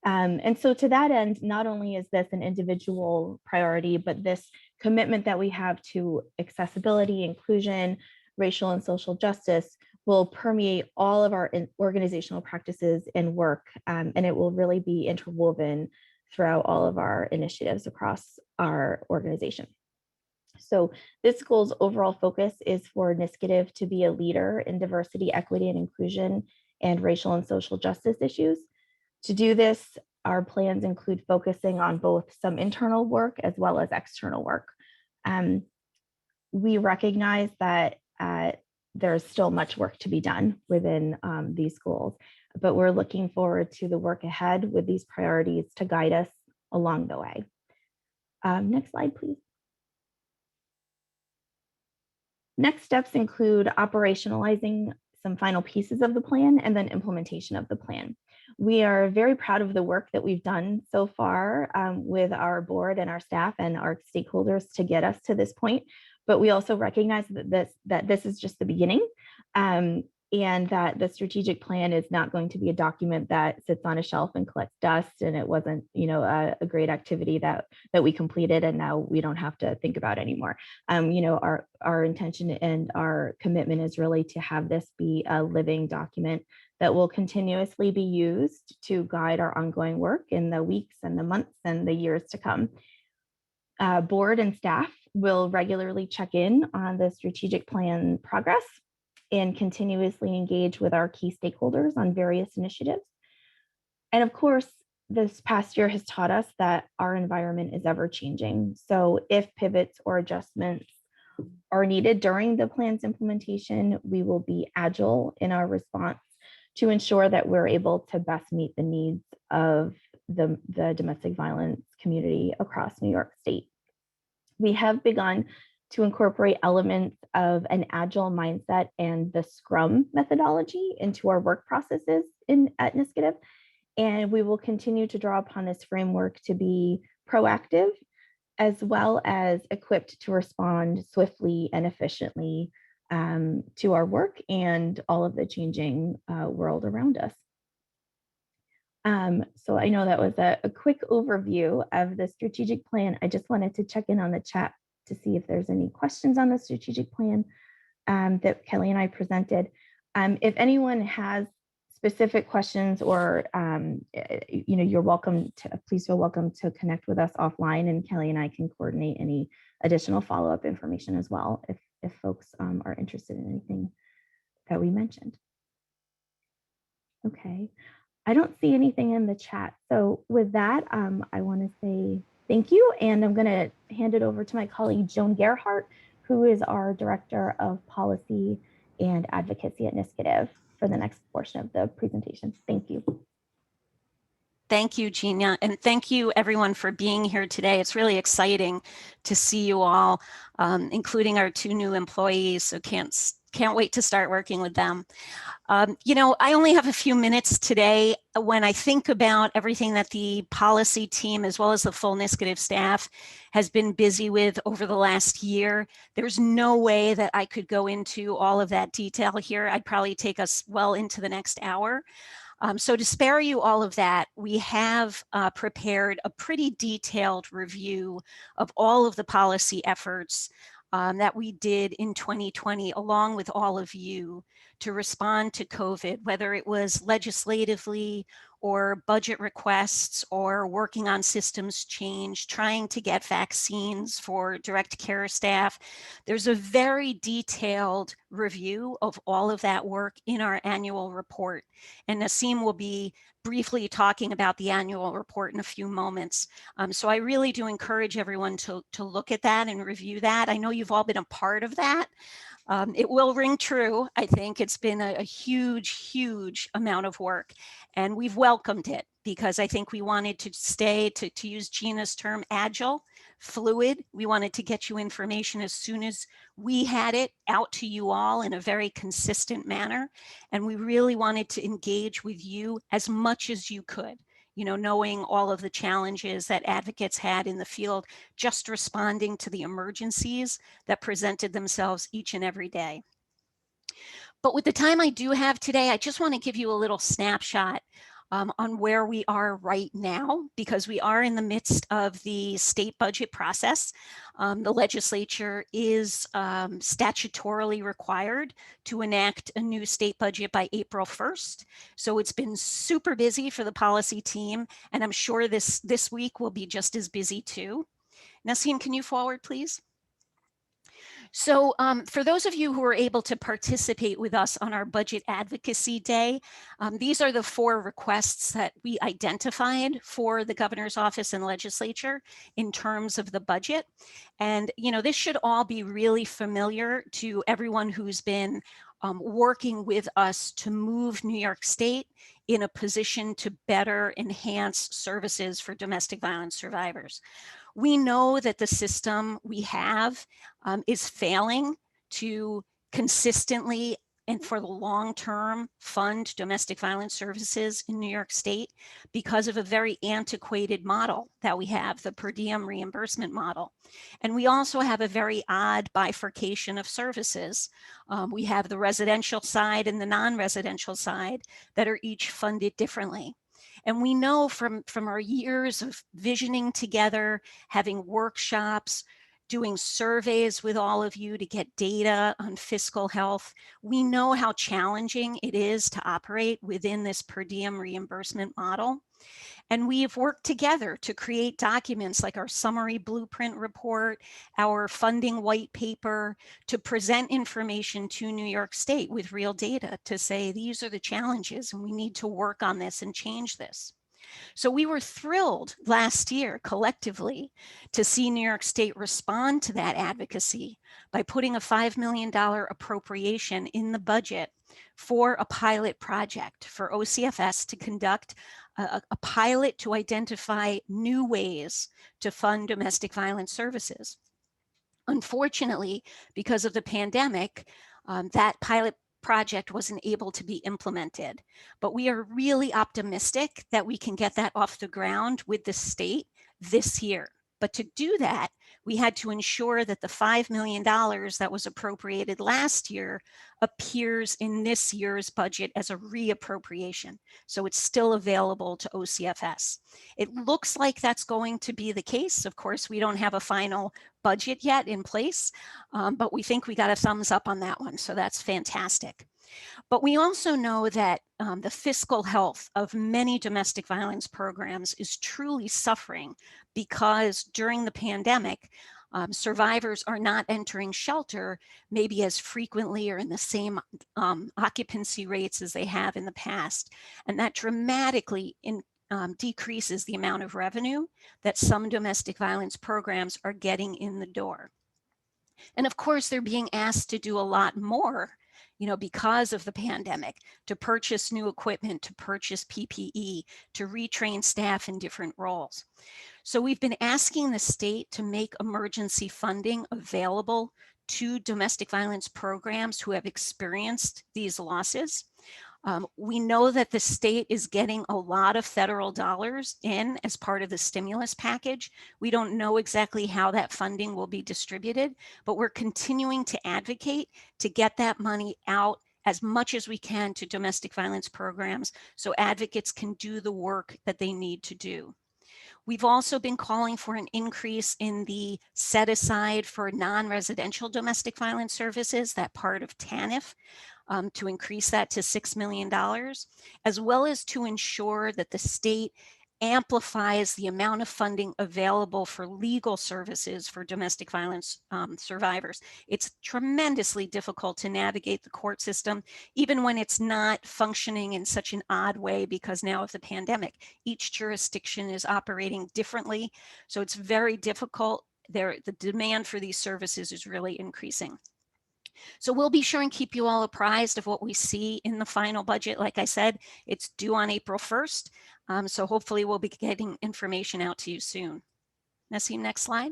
And so to that end, not only is this an individual priority, but this commitment that we have to accessibility, inclusion, racial and social justice will permeate all of our organizational practices and work, and it will really be interwoven throughout all of our initiatives across our organization. So this goal's overall focus is for NYSCADV to be a leader in diversity, equity, and inclusion and racial and social justice issues. To do this, our plans include focusing on both some internal work as well as external work. We recognize that there's still much work to be done within these goals, but we're looking forward to the work ahead with these priorities to guide us along the way. Next slide, please. Next steps include operationalizing some final pieces of the plan and then implementation of the plan. We are very proud of the work that we've done so far with our board and our staff and our stakeholders to get us to this point. But we also recognize that this is just the beginning, and that the strategic plan is not going to be a document that sits on a shelf and collects dust, and it wasn't, a great activity that we completed and now we don't have to think about anymore. Our intention and our commitment is really to have this be a living document that will continuously be used to guide our ongoing work in the weeks and the months and the years to come. Board and staff will regularly check in on the strategic plan progress and continuously engage with our key stakeholders on various initiatives. And of course, this past year has taught us that our environment is ever changing. So if pivots or adjustments are needed during the plan's implementation, we will be agile in our response to ensure that we're able to best meet the needs of the domestic violence community across New York State. We have begun to incorporate elements of an agile mindset and the Scrum methodology into our work processes at NYSCADV. And we will continue to draw upon this framework to be proactive, as well as equipped to respond swiftly and efficiently to our work and all of the changing world around us. So I know that was a quick overview of the strategic plan. I just wanted to check in on the chat to see if there's any questions on the strategic plan that Kelly and I presented. If anyone has specific questions or you're welcome to, please feel welcome to connect with us offline, and Kelly and I can coordinate any additional follow-up information as well if folks are interested in anything that we mentioned. Okay, I don't see anything in the chat. So with that, I want to say thank you, and I'm going to hand it over to my colleague Joan Gerhardt, who is our Director of Policy and Advocacy at NYSCADV, for the next portion of the presentation. Thank you. Thank you, Gina, and thank you everyone for being here today. It's really exciting to see you all, including our 2 new employees, so can't wait to start working with them. You know, I only have a few minutes today. When I think about everything that the policy team, as well as the full NYSCADV staff, has been busy with over the last year, there's no way that I could go into all of that detail here. I'd probably take us well into the next hour. So to spare you all of that, we have prepared a pretty detailed review of all of the policy efforts that we did in 2020, along with all of you, to respond to COVID, whether it was legislatively or budget requests or working on systems change, trying to get vaccines for direct care staff. There's a very detailed review of all of that work in our annual report. And Nasim will be briefly talking about the annual report in a few moments. So I really do encourage everyone to look at that and review that. I know you've all been a part of that. It will ring true. I think it's been a huge, huge amount of work, and we've welcomed it because I think we wanted to stay, to use Gina's term, agile, fluid. We wanted to get you information as soon as we had it out to you all in a very consistent manner. And we really wanted to engage with you as much as you could, you know, knowing all of the challenges that advocates had in the field, just responding to the emergencies that presented themselves each and every day. But with the time I do have today, I just want to give you a little snapshot on where we are right now, because we are in the midst of the state budget process. The legislature is statutorily required to enact a new state budget by April 1st. So it's been super busy for the policy team, and I'm sure this week will be just as busy too. Nasim, can you forward, please? So for those of you who were able to participate with us on our Budget Advocacy Day, these are the 4 requests that we identified for the governor's office and legislature in terms of the budget. And, you know, this should all be really familiar to everyone who's been working with us to move New York State in a position to better enhance services for domestic violence survivors. We know that the system we have is failing to consistently and for the long term fund domestic violence services in New York State because of a very antiquated model that we have, the per diem reimbursement model. And we also have a very odd bifurcation of services. We have the residential side and the non-residential side that are each funded differently. And we know from our years of visioning together, having workshops, doing surveys with all of you to get data on fiscal health. We know how challenging it is to operate within this per diem reimbursement model. And we have worked together to create documents like our summary blueprint report, our funding white paper, to present information to New York State with real data to say, these are the challenges and we need to work on this and change this. So we were thrilled last year collectively to see New York State respond to that advocacy by putting a $5 million appropriation in the budget for a pilot project for OCFS to conduct a pilot to identify new ways to fund domestic violence services. Unfortunately, because of the pandemic, that pilot project wasn't able to be implemented, but we are really optimistic that we can get that off the ground with the state this year. But to do that, we had to ensure that the $5 million that was appropriated last year appears in this year's budget as a reappropriation. So it's still available to OCFS. It looks like that's going to be the case. Of course, we don't have a final budget yet in place, but we think we got a thumbs up on that one. So that's fantastic. But we also know that the fiscal health of many domestic violence programs is truly suffering because during the pandemic, survivors are not entering shelter maybe as frequently or in the same occupancy rates as they have in the past. And that dramatically decreases the amount of revenue that some domestic violence programs are getting in the door. And of course, they're being asked to do a lot more, because of the pandemic, to purchase new equipment, to purchase PPE, to retrain staff in different roles. So we've been asking the state to make emergency funding available to domestic violence programs who have experienced these losses. We know that the state is getting a lot of federal dollars in as part of the stimulus package. We don't know exactly how that funding will be distributed, but we're continuing to advocate to get that money out as much as we can to domestic violence programs so advocates can do the work that they need to do. We've also been calling for an increase in the set aside for non-residential domestic violence services, that part of TANF, to increase that to $6 million, as well as to ensure that the state amplifies the amount of funding available for legal services for domestic violence survivors. It's tremendously difficult to navigate the court system, even when it's not functioning in such an odd way because now of the pandemic. Each jurisdiction is operating differently, so it's very difficult. The demand for these services is really increasing. So we'll be sure and keep you all apprised of what we see in the final budget. Like I said, it's due on April 1st. So hopefully we'll be getting information out to you soon. Nassim, next slide.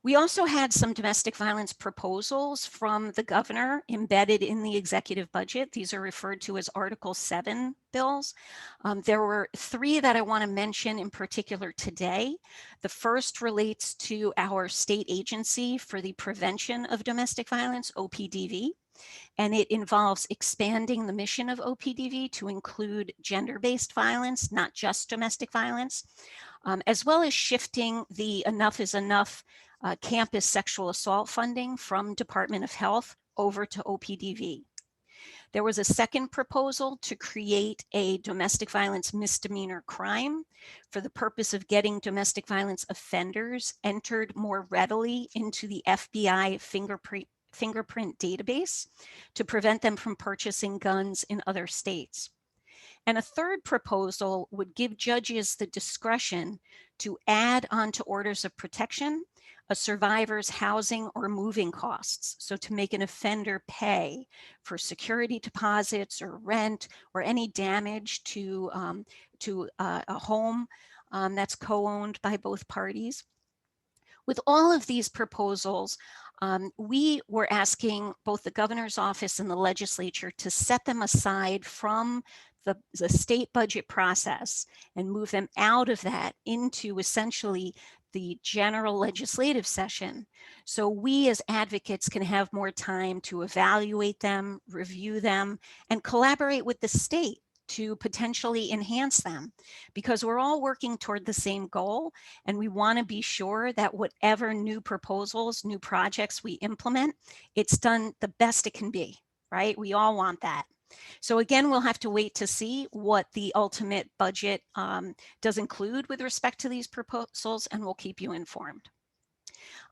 We also had some domestic violence proposals from the governor embedded in the executive budget. These are referred to as Article 7 bills. There were three that I want to mention in particular today. The first relates to our state agency for the prevention of domestic violence, OPDV. And it involves expanding the mission of OPDV to include gender-based violence, not just domestic violence, as well as shifting the Enough is Enough campus sexual assault funding from Department of Health over to OPDV. There was a second proposal to create a domestic violence misdemeanor crime for the purpose of getting domestic violence offenders entered more readily into the FBI fingerprint database to prevent them from purchasing guns in other states. And a third proposal would give judges the discretion to add onto orders of protection a survivor's housing or moving costs. So to make an offender pay for security deposits or rent or any damage to a home that's co-owned by both parties. With all of these proposals, we were asking both the governor's office and the legislature to set them aside from the state budget process and move them out of that into essentially the general legislative session. So we as advocates can have more time to evaluate them, review them, and collaborate with the state to potentially enhance them, because we're all working toward the same goal, and we want to be sure that whatever new proposals, new projects we implement, it's done the best it can be, right? We all want that. So again, we'll have to wait to see what the ultimate budget does include with respect to these proposals, and we'll keep you informed.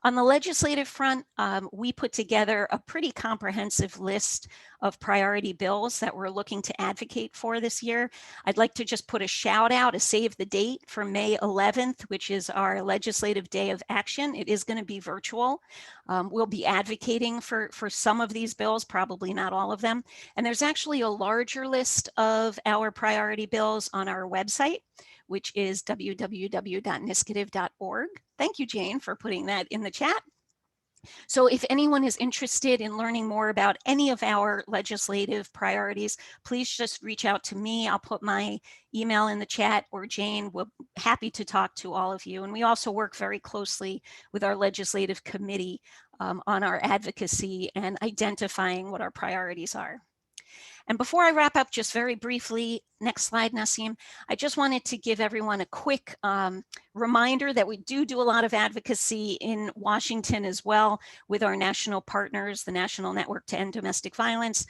On the legislative front, we put together a pretty comprehensive list of priority bills that we're looking to advocate for this year. I'd like to just put a shout out, a save the date for May 11th, which is our legislative day of action. It is going to be virtual. We'll be advocating for some of these bills, probably not all of them. And there's actually a larger list of our priority bills on our website, which is www.NYSCADV.org. Thank you, Jane, for putting that in the chat. So if anyone is interested in learning more about any of our legislative priorities, please just reach out to me. I'll put my email in the chat, or Jane. We're happy to talk to all of you. And we also work very closely with our legislative committee on our advocacy and identifying what our priorities are. And before I wrap up, just very briefly, next slide, Nassim, I just wanted to give everyone a quick reminder that we do a lot of advocacy in Washington as well with our national partners, the National Network to End Domestic Violence.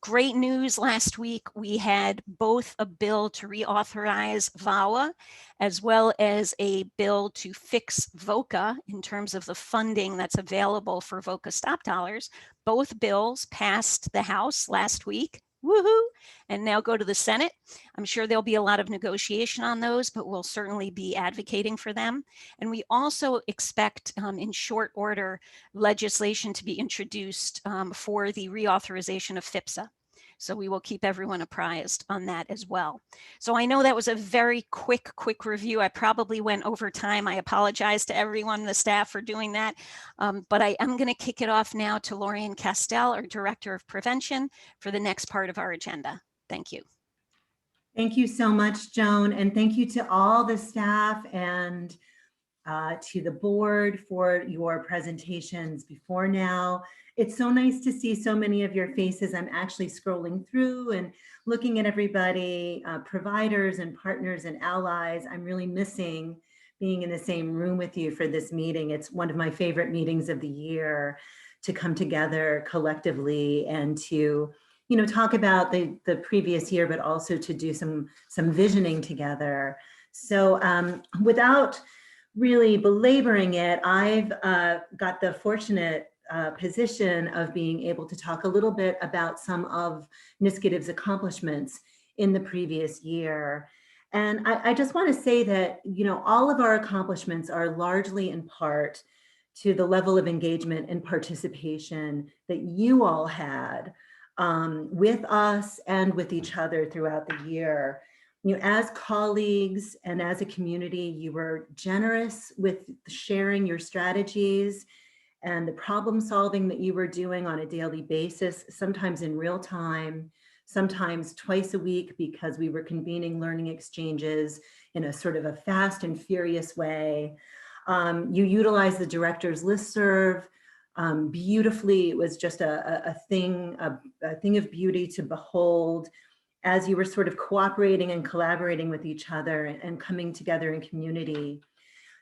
Great news last week, we had both a bill to reauthorize VAWA as well as a bill to fix VOCA in terms of the funding that's available for VOCA stop dollars. Both bills passed the House last week. Woohoo! And now go to the Senate. I'm sure there'll be a lot of negotiation on those, but we'll certainly be advocating for them. And we also expect in short order legislation to be introduced for the reauthorization of FIPSA. So we will keep everyone apprised on that as well. So I know that was a very quick review. I probably went over time. I apologize to everyone in the staff for doing that. But I am going to kick it off now to Lorian Castell, our Director of Prevention, for the next part of our agenda. Thank you. Thank you so much, Joan. And thank you to all the staff and to the board for your presentations before now. It's so nice to see so many of your faces. I'm actually scrolling through and looking at everybody, providers and partners and allies. I'm really missing being in the same room with you for this meeting. It's one of my favorite meetings of the year to come together collectively and to, you know, talk about the previous year, but also to do some visioning together. So without really belaboring it, I've got the fortunate position of being able to talk a little bit about some of NYSCADV's accomplishments in the previous year. And I just want to say that, you know, all of our accomplishments are largely in part to the level of engagement and participation that you all had with us and with each other throughout the year. You know, as colleagues and as a community, you were generous with sharing your strategies and the problem solving that you were doing on a daily basis, sometimes in real time, sometimes twice a week, because we were convening learning exchanges in a sort of a fast and furious way. You utilized the director's listserv beautifully. It was just a thing of beauty to behold as you were sort of cooperating and collaborating with each other and coming together in community.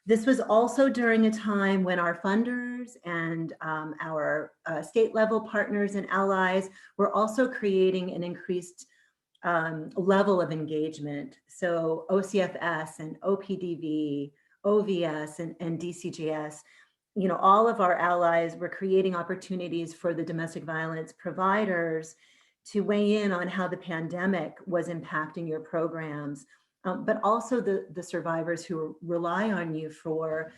This was also during a time when our funders and our state level partners and allies were also creating an increased level of engagement. So OCFS and OPDV, OVS and DCGS, you know, all of our allies were creating opportunities for the domestic violence providers to weigh in on how the pandemic was impacting your programs. But also the survivors who rely on you for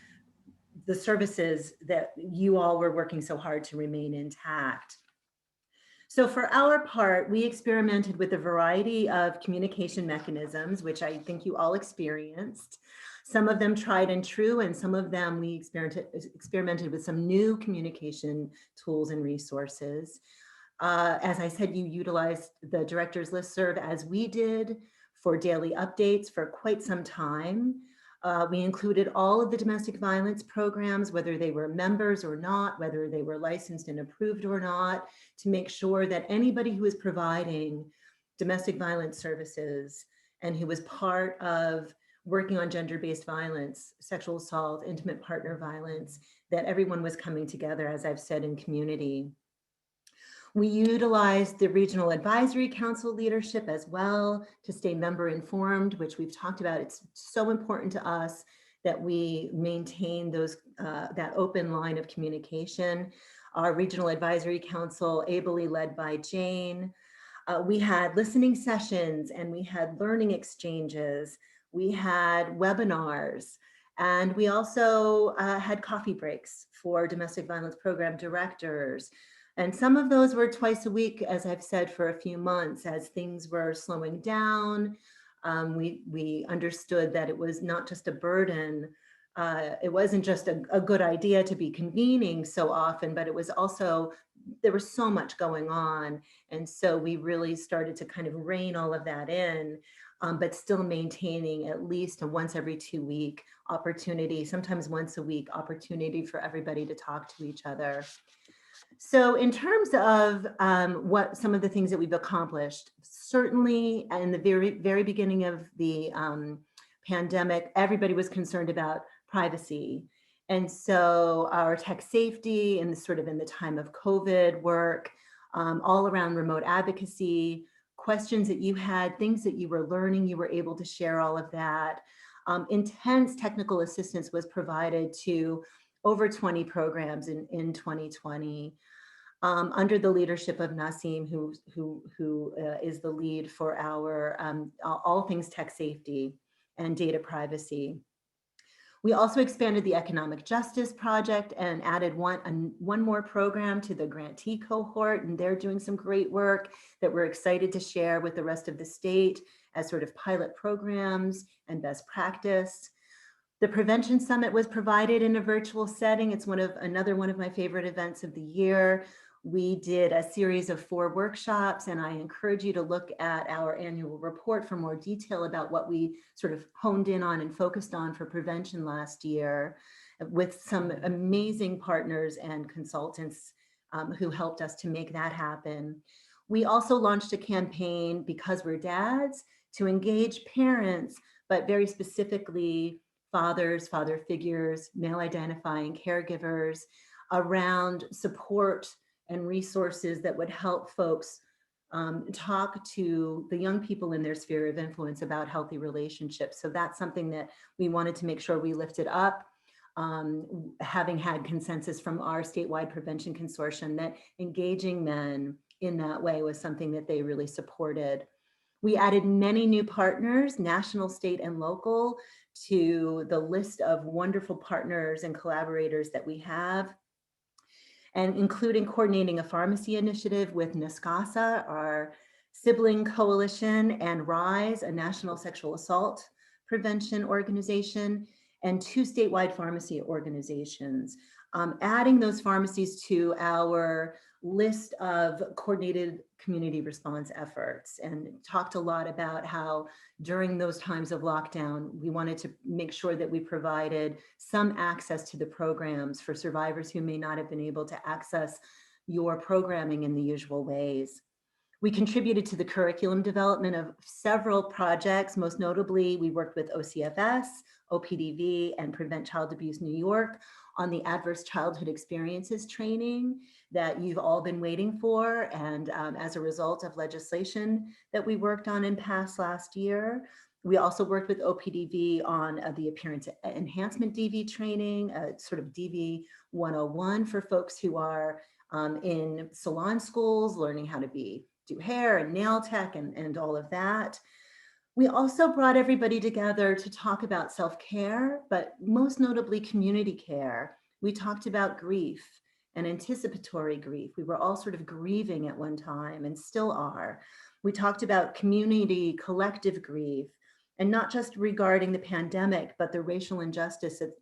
the services that you all were working so hard to remain intact. So for our part, we experimented with a variety of communication mechanisms, which I think you all experienced. Some of them tried and true, and some of them we experimented with some new communication tools and resources. As I said, you utilized the director's listserv as we did for daily updates for quite some time. We included all of the domestic violence programs, whether they were members or not, whether they were licensed and approved or not, to make sure that anybody who is providing domestic violence services, and who was part of working on gender-based violence, sexual assault, intimate partner violence, that everyone was coming together, as I've said, in community. We utilized the Regional Advisory Council leadership as well to stay member informed, which we've talked about. It's so important to us that we maintain those that open line of communication. Our Regional Advisory Council, ably led by Jane. We had listening sessions and we had learning exchanges. We had webinars, and we also had coffee breaks for domestic violence program directors. And some of those were twice a week, as I've said, for a few months, as things were slowing down. We understood that it was not just a burden. It wasn't just a good idea to be convening so often, but it was also, there was so much going on. And so we really started to kind of rein all of that in, but still maintaining at least a once every 2 week opportunity, sometimes once a week opportunity for everybody to talk to each other. So in terms of what some of the things that we've accomplished, certainly in the very beginning of the pandemic, everybody was concerned about privacy. And so our tech safety and sort of in the time of COVID work, all around remote advocacy, questions that you had, things that you were learning, you were able to share all of that. Intense technical assistance was provided to over 20 programs in 2020. Under the leadership of Nasim, who is the lead for our all things tech safety and data privacy. We also expanded the Economic Justice Project and added one more program to the grantee cohort, and they're doing some great work that we're excited to share with the rest of the state as sort of pilot programs and best practice. The Prevention Summit was provided in a virtual setting. It's another one of my favorite events of the year. We did a series of 4 workshops, and I encourage you to look at our annual report for more detail about what we sort of honed in on and focused on for prevention last year, with some amazing partners and consultants who helped us to make that happen. We also launched a campaign, Because We're Dads, to engage parents, but very specifically fathers, father figures, male identifying caregivers, around support and resources that would help folks talk to the young people in their sphere of influence about healthy relationships. So that's something that we wanted to make sure we lifted up, having had consensus from our statewide prevention consortium that engaging men in that way was something that they really supported. We added many new partners, national, state, and local, to the list of wonderful partners and collaborators that we have, and including coordinating a pharmacy initiative with NYSCADV, our sibling coalition, and RISE, a national sexual assault prevention organization, and 2 statewide pharmacy organizations. Adding those pharmacies to our list of coordinated community response efforts, and talked a lot about how during those times of lockdown, we wanted to make sure that we provided some access to the programs for survivors who may not have been able to access your programming in the usual ways. We contributed to the curriculum development of several projects. Most notably, we worked with OCFS, OPDV, and Prevent Child Abuse New York on the Adverse Childhood Experiences training that you've all been waiting for, and as a result of legislation that we worked on and passed last year. We also worked with OPDV on the Appearance Enhancement DV training, sort of DV 101 for folks who are in salon schools, learning how to do hair and nail tech and all of that. We also brought everybody together to talk about self-care, but most notably community care. We talked about grief and anticipatory grief. We were all sort of grieving at one time and still are. We talked about community collective grief, and not just regarding the pandemic, but the racial injustice that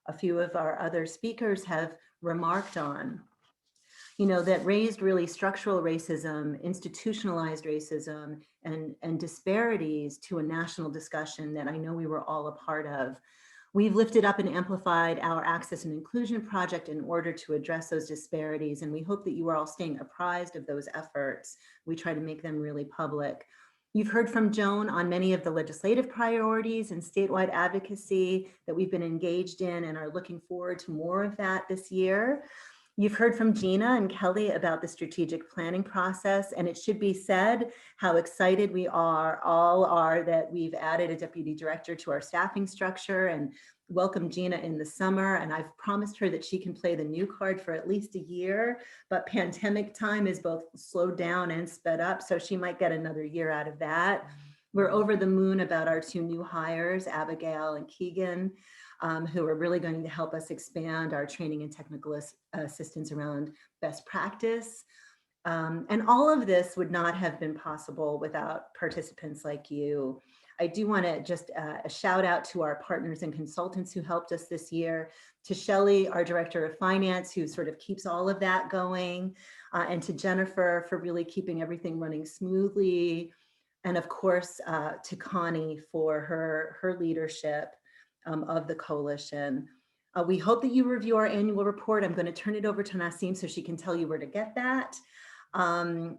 a few of our other speakers have remarked on. That raised really structural racism, institutionalized racism, and disparities to a national discussion that I know we were all a part of. We've lifted up and amplified our Access and Inclusion Project in order to address those disparities, and we hope that you are all staying apprised of those efforts. We try to make them really public. You've heard from Joan on many of the legislative priorities and statewide advocacy that we've been engaged in and are looking forward to more of that this year. You've heard from Gina and Kelly about the strategic planning process, and it should be said how excited we all are that we've added a deputy director to our staffing structure and welcome Gina in the summer. And I've promised her that she can play the new card for at least a year, but pandemic time is both slowed down and sped up, so she might get another year out of that. We're over the moon about our two new hires, Abigail and Keegan, who are really going to help us expand our training and technical assistance around best practice. And all of this would not have been possible without participants like you. I do want to just a shout out to our partners and consultants who helped us this year, to Shelley, our director of finance, who sort of keeps all of that going, and to Jennifer for really keeping everything running smoothly. And of course, to Connie for her leadership of the coalition. We hope that you review our annual report. I'm going to turn it over to Nasim so she can tell you where to get that. And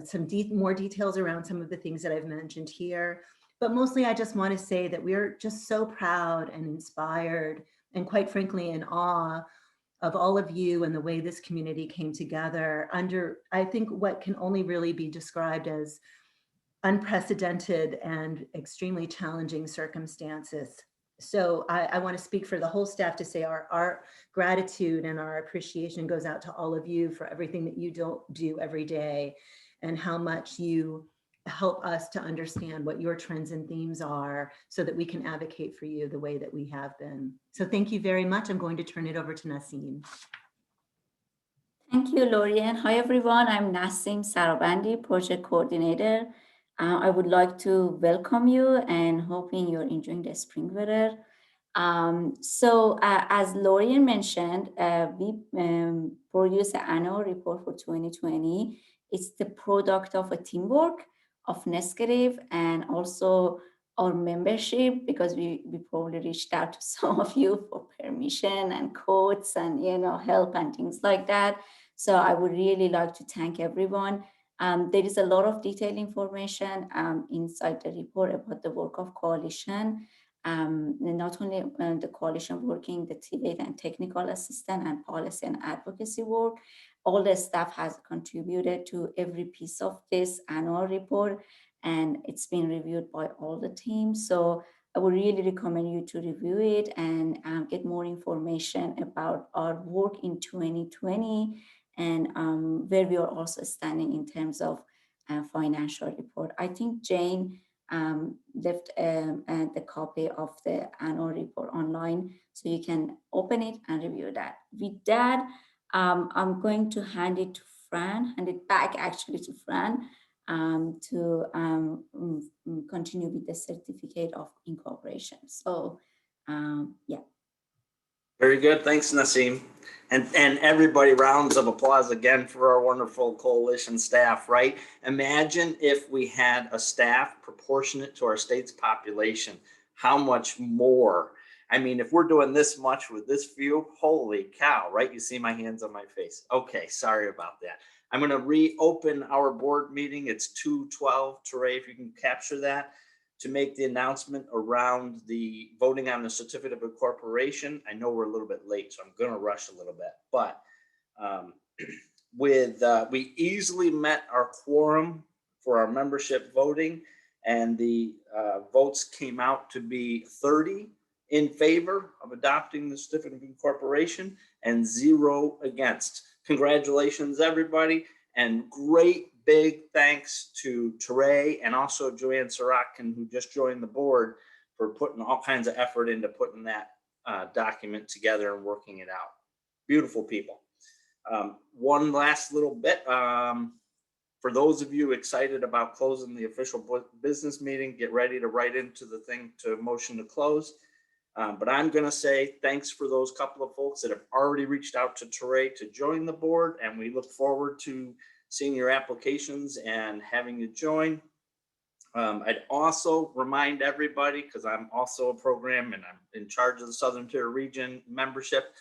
some more details around some of the things that I've mentioned here. But mostly I just want to say that we're just so proud and inspired and quite frankly in awe of all of you and the way this community came together under, I think, what can only really be described as unprecedented and extremely challenging circumstances. So I want to speak for the whole staff to say our gratitude and our appreciation goes out to all of you for everything that you do every day and how much you help us to understand what your trends and themes are so that we can advocate for you the way that we have been. So thank you very much. I'm going to turn it over to Nasim. Thank you, Lorian. Hi, everyone. I'm Nasim Sarabandi, Project Coordinator. I would like to welcome you and hoping you're enjoying the spring weather. As Lorian mentioned, we produce an annual report for 2020. It's the product of a teamwork of NYSCADV and also our membership, because we probably reached out to some of you for permission and quotes and help and things like that. So I would really like to thank everyone. There is a lot of detailed information inside the report about the work of coalition. Not only the coalition working, the TA and technical assistant and policy and advocacy work, all the staff has contributed to every piece of this annual report, and it's been reviewed by all the teams. So I would really recommend you to review it and get more information about our work in 2020 and where we are also standing in terms of financial report. I think Jane left the copy of the annual report online, so you can open it and review that. With that, I'm going to hand it back actually to Fran to continue with the certificate of incorporation. So yeah. Very good. Thanks, Nasim. And everybody, rounds of applause again for our wonderful coalition staff, right? Imagine if we had a staff proportionate to our state's population, how much more? I mean, if we're doing this much with this few, holy cow, right? You see my hands on my face. Okay, sorry about that. I'm going to reopen our board meeting. It's 2:12. Terray, if you can capture that, to make the announcement around the voting on the certificate of incorporation. I know we're a little bit late, so I'm going to rush a little bit, but we easily met our quorum for our membership voting, and the votes came out to be 30 in favor of adopting the certificate of incorporation and 0 against. Congratulations, everybody, and great big thanks to Terray and also Joanne Sorokin, who just joined the board, for putting all kinds of effort into putting that document together and working it out. Beautiful people. One last little bit. For those of you excited about closing the official business meeting, get ready to write into the thing to motion to close. But I'm going to say thanks for those couple of folks that have already reached out to Terray to join the board, and we look forward to seeing your applications and having you join. I'd also remind everybody, because I'm also a program and I'm in charge of the Southern Tier Region membership,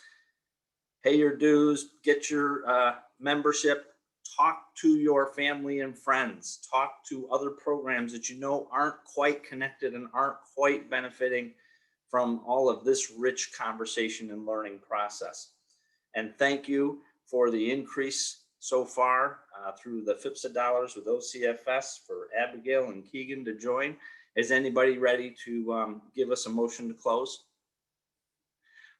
pay your dues, get your membership talk to your family and friends, talk to other programs that you know aren't quite connected and aren't quite benefiting from all of this rich conversation and learning process. And thank you for the increase so far through the FIPSA dollars with OCFS for Abigail and Keegan to join. Is anybody ready to give us a motion to close?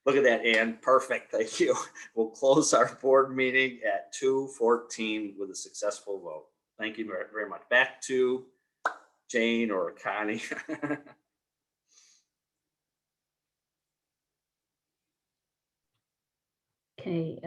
Look at that, Ann. Perfect. Thank you. We'll close our board meeting at 2:14 with a successful vote. Thank you very, very much. Back to Jane or Connie. Okay.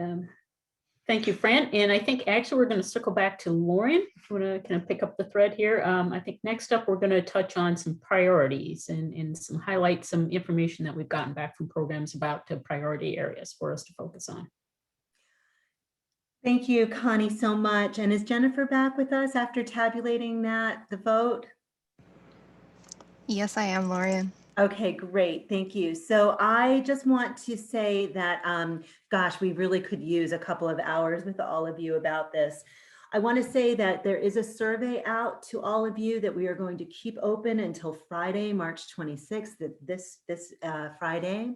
Thank you, Fran. And I think actually we're going to circle back to Lauren. If you want to kind of pick up the thread here. I think next up, we're going to touch on some priorities and some highlight some information that we've gotten back from programs about the priority areas for us to focus on. Thank you, Connie, so much. And is Jennifer back with us after tabulating the vote? Yes, I am, Lauren. Okay, great. Thank you. So I just want to say that, gosh, we really could use a couple of hours with all of you about this. I want to say that there is a survey out to all of you that we are going to keep open until Friday, March 26th, this Friday,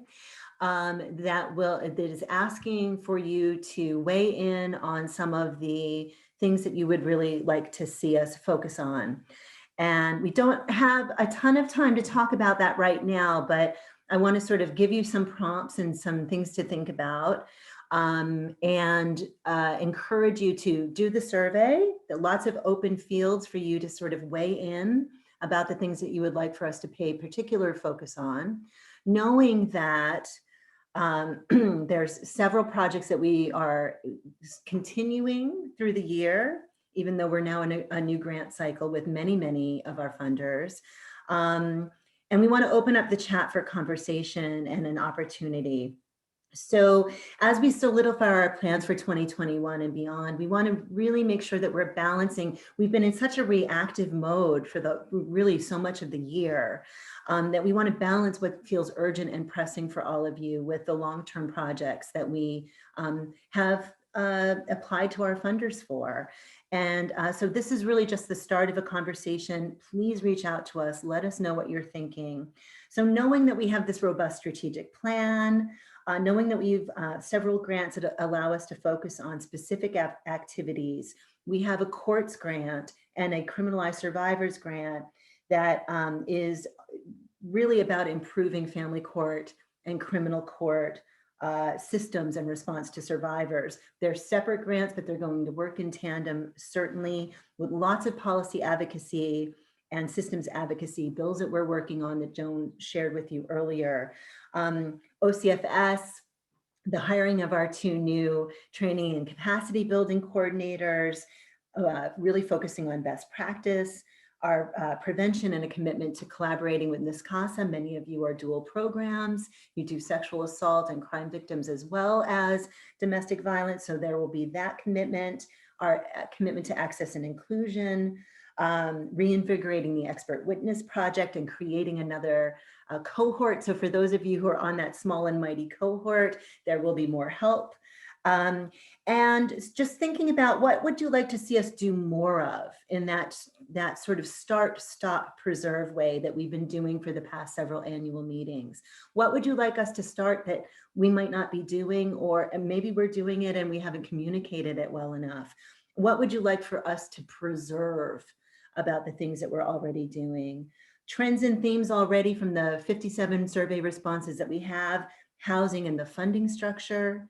that is asking for you to weigh in on some of the things that you would really like to see us focus on. And we don't have a ton of time to talk about that right now, but I want to sort of give you some prompts and some things to think about, and encourage you to do the survey. There are lots of open fields for you to sort of weigh in about the things that you would like for us to pay particular focus on, knowing that there's several projects that we are continuing through the year, even though we're now in a new grant cycle with many, many of our funders. And we want to open up the chat for conversation and an opportunity. So as we solidify our plans for 2021 and beyond, we want to really make sure that we're balancing. We've been in such a reactive mode for really so much of the year, that we want to balance what feels urgent and pressing for all of you with the long-term projects that we have applied to our funders for. And so this is really just the start of a conversation. Please reach out to us. Let us know what you're thinking. So knowing that we have this robust strategic plan, knowing that we've several grants that allow us to focus on specific activities. We have a courts grant and a criminalized survivors grant that is really about improving family court and criminal court systems in response to survivors. They're separate grants, but they're going to work in tandem, certainly with lots of policy advocacy and systems advocacy bills that we're working on that Joan shared with you earlier. OCFS, the hiring of our 2 new training and capacity building coordinators, really focusing on best practice, our prevention and a commitment to collaborating with NYSCADV. Many of you are dual programs. You do sexual assault and crime victims as well as domestic violence. So there will be that commitment, our commitment to access and inclusion, reinvigorating the expert witness project and creating another cohort. So for those of you who are on that small and mighty cohort, there will be more help. And just thinking about what would you like to see us do more of in that sort of start, stop, preserve way that we've been doing for the past several annual meetings. What would you like us to start that we might not be doing, or maybe we're doing it and we haven't communicated it well enough? What would you like for us to preserve about the things that we're already doing? Trends and themes already from the 57 survey responses that we have, housing and the funding structure.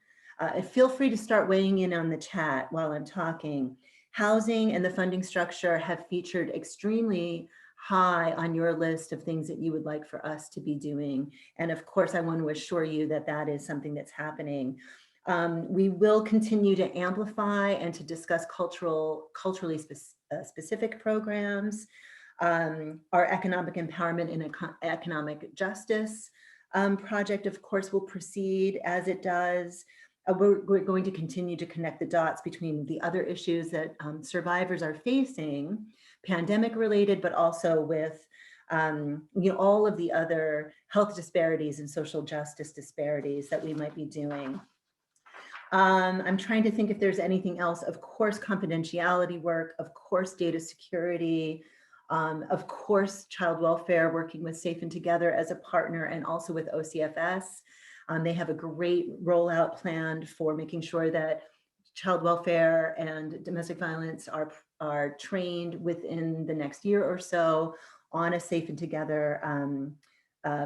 Feel free to start weighing in on the chat while I'm talking. Housing and the funding structure have featured extremely high on your list of things that you would like for us to be doing. And of course, I want to assure you that that is something that's happening. We will continue to amplify and to discuss culturally specific programs. Our economic empowerment and economic justice project, of course, will proceed as it does. We're going to continue to connect the dots between the other issues that survivors are facing, pandemic related, but also with all of the other health disparities and social justice disparities that we might be doing. I'm trying to think if there's anything else. Of course, confidentiality work, of course, data security, of course, child welfare, working with Safe and Together as a partner and also with OCFS. They have a great rollout planned for making sure that child welfare and domestic violence are trained within the next year or so on a Safe and Together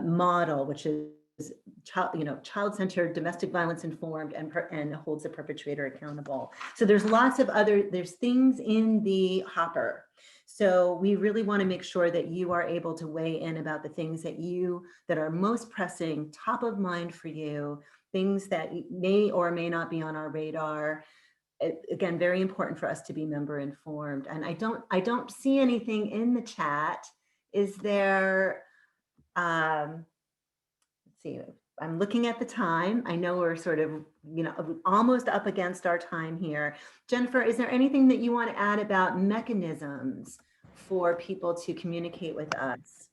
model, which is child-centered, domestic violence informed, and holds the perpetrator accountable. So there's lots of there's things in the hopper. So we really want to make sure that you are able to weigh in about the things that are most pressing, top of mind for you, things that may or may not be on our radar. Again, very important for us to be member informed. And I don't see anything in the chat. Is there, let's see, I'm looking at the time. I know we're sort of, almost up against our time here. Jennifer, is there anything that you want to add about mechanisms for people to communicate with us?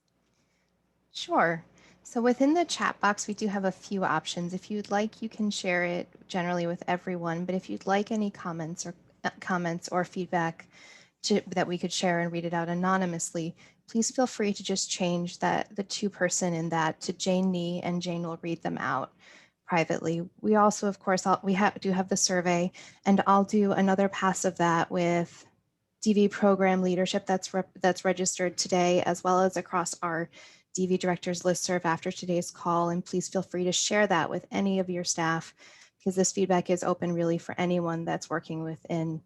Sure. So within the chat box, we do have a few options. If you'd like, you can share it generally with everyone, but if you'd like any comments or feedback that we could share and read it out anonymously, please feel free to just change the two-person in that to Jane Nee, and Jane will read them out privately. We also, of course, do have the survey, and I'll do another pass of that with DV program leadership that's registered today, as well as across our DV directors listserv after today's call. And please feel free to share that with any of your staff, because this feedback is open really for anyone that's working within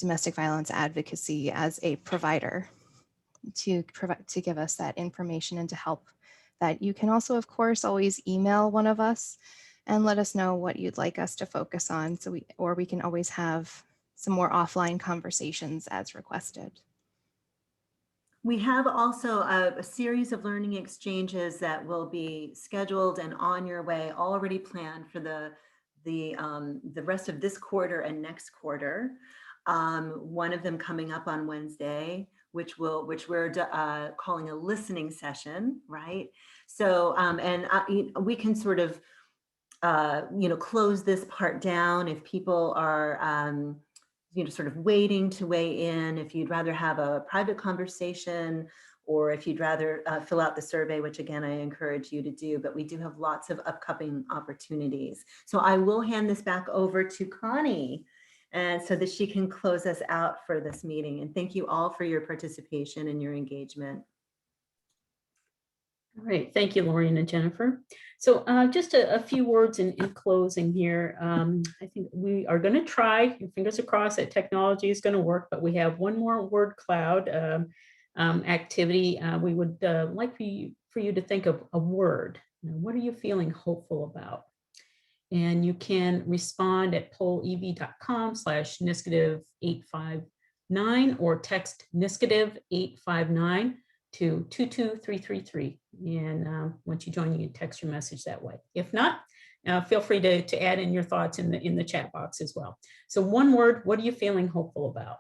domestic violence advocacy as a provider to give us that information and to help that. You can also, of course, always email one of us and let us know what you'd like us to focus on. Or we can always have some more offline conversations as requested. We have also a series of learning exchanges that will be scheduled and on your way, already planned for the rest of this quarter and next quarter. One of them coming up on Wednesday, which we're calling a listening session, right? So, we can sort of, close this part down if people are, sort of waiting to weigh in, if you'd rather have a private conversation, or if you'd rather fill out the survey, which again, I encourage you to do, but we do have lots of upcoming opportunities. So I will hand this back over to Connie, and so that she can close us out for this meeting. And thank you all for your participation and your engagement. All right, thank you, Lorraine and Jennifer. So just a few words in closing here. I think we are going to try, fingers crossed, that technology is going to work, but we have one more word cloud activity. We would like for you to think of a word. What are you feeling hopeful about? And you can respond at pollev.com/NYSCADV859 or text NYSCADV859 to 22333. And once you join, you can text your message that way. If not, feel free to add in your thoughts in the chat box as well. So one word, what are you feeling hopeful about?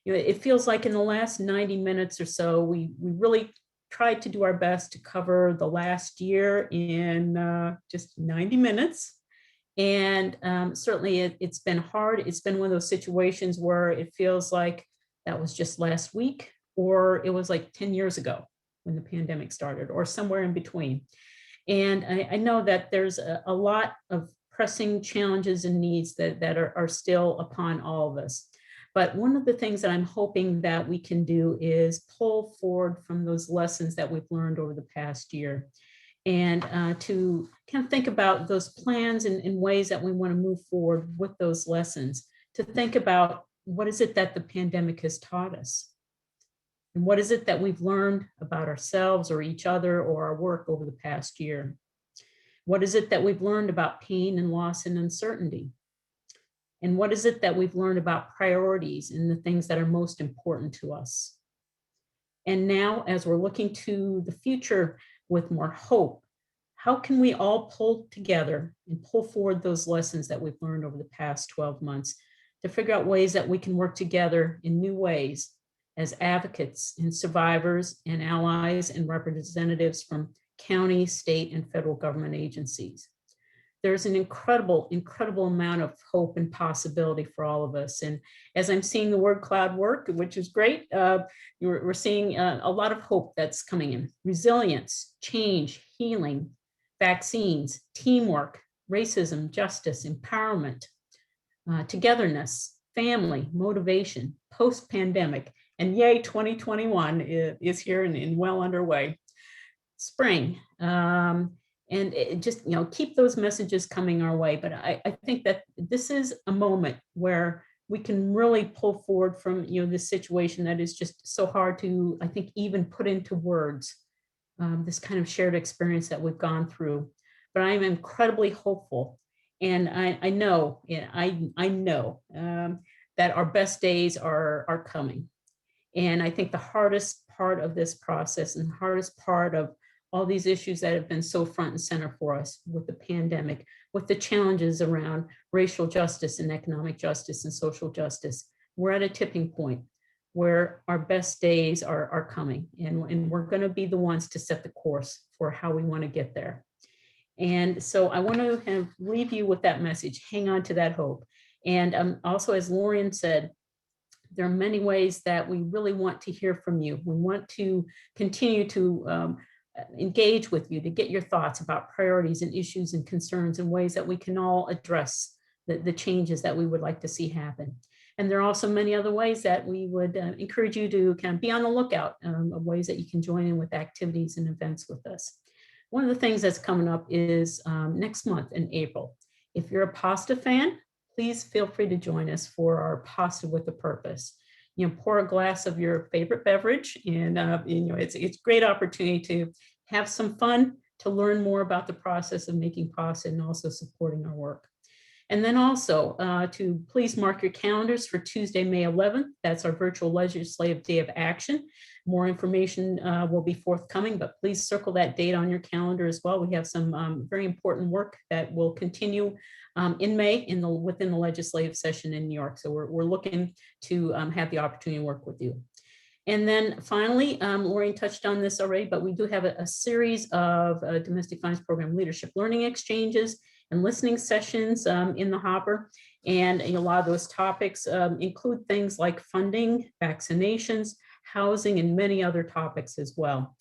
It feels like in the last 90 minutes or so, we really tried to do our best to cover the last year in just 90 minutes. And certainly it's been hard. It's been one of those situations where it feels like that was just last week, or it was like 10 years ago when the pandemic started, or somewhere in between. And I know that there's a lot of pressing challenges and needs that are still upon all of us. But one of the things that I'm hoping that we can do is pull forward from those lessons that we've learned over the past year, and to kind of think about those plans and ways that we want to move forward with those lessons, to think about what is it that the pandemic has taught us? And what is it that we've learned about ourselves or each other or our work over the past year? What is it that we've learned about pain and loss and uncertainty? And what is it that we've learned about priorities and the things that are most important to us? And now, as we're looking to the future with more hope, how can we all pull together and pull forward those lessons that we've learned over the past 12 months to figure out ways that we can work together in new ways as advocates and survivors and allies and representatives from county, state, and federal government agencies? there's an incredible amount of hope and possibility for all of us. And as I'm seeing the word cloud work, which is great, we're seeing a lot of hope that's coming in. Resilience, change, healing, vaccines, teamwork, racism, justice, empowerment, togetherness, family, motivation, post-pandemic, and yay, 2021 is here and well underway. Spring, and just, keep those messages coming our way. But I think that this is a moment where we can really pull forward from, this situation that is just so hard to, I think, even put into words, this kind of shared experience that we've gone through. But I'm incredibly hopeful. And I know that our best days are coming. And I think the hardest part of this process and the hardest part of all these issues that have been so front and center for us with the pandemic, with the challenges around racial justice and economic justice and social justice, we're at a tipping point where our best days are coming. And we're going to be the ones to set the course for how we want to get there. And so I want to leave you with that message. Hang on to that hope. And also, as Lorian said, there are many ways that we really want to hear from you. We want to continue to engage with you to get your thoughts about priorities and issues and concerns and ways that we can all address the changes that we would like to see happen. And there are also many other ways that we would encourage you to kind of be on the lookout of ways that you can join in with activities and events with us. One of the things that's coming up is next month in April. If you're a pasta fan, please feel free to join us for our Pasta with a Purpose. Pour a glass of your favorite beverage, and it's a great opportunity to have some fun, to learn more about the process of making pasta and also supporting our work. And then also to please mark your calendars for Tuesday, May 11th. That's our virtual legislative day of action. More information will be forthcoming, but please circle that date on your calendar as well. We have some very important work that will continue in May within the legislative session in New York. So we're looking to have the opportunity to work with you. And then finally, Lorian touched on this already, but we do have a series of domestic violence program leadership learning exchanges and listening sessions in the hopper. And a lot of those topics include things like funding, vaccinations, housing, and many other topics as well.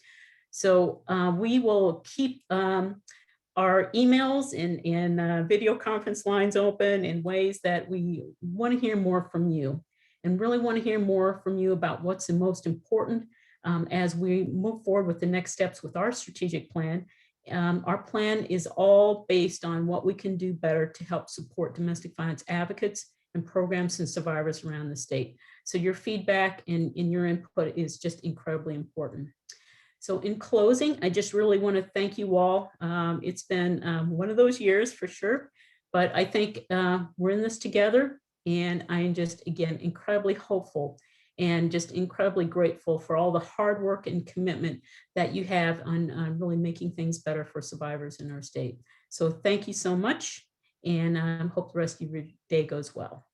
So we will keep our emails and video conference lines open in ways that we want to hear more from you, and really want to hear more from you about what's the most important as we move forward with the next steps with our strategic plan. Our plan is all based on what we can do better to help support domestic violence advocates and programs and survivors around the state. So your feedback and your input is just incredibly important. So in closing, I just really want to thank you all. It's been one of those years for sure, but I think we're in this together, and I am just, again, incredibly hopeful and just incredibly grateful for all the hard work and commitment that you have on really making things better for survivors in our state. So thank you so much, and I hope the rest of your day goes well.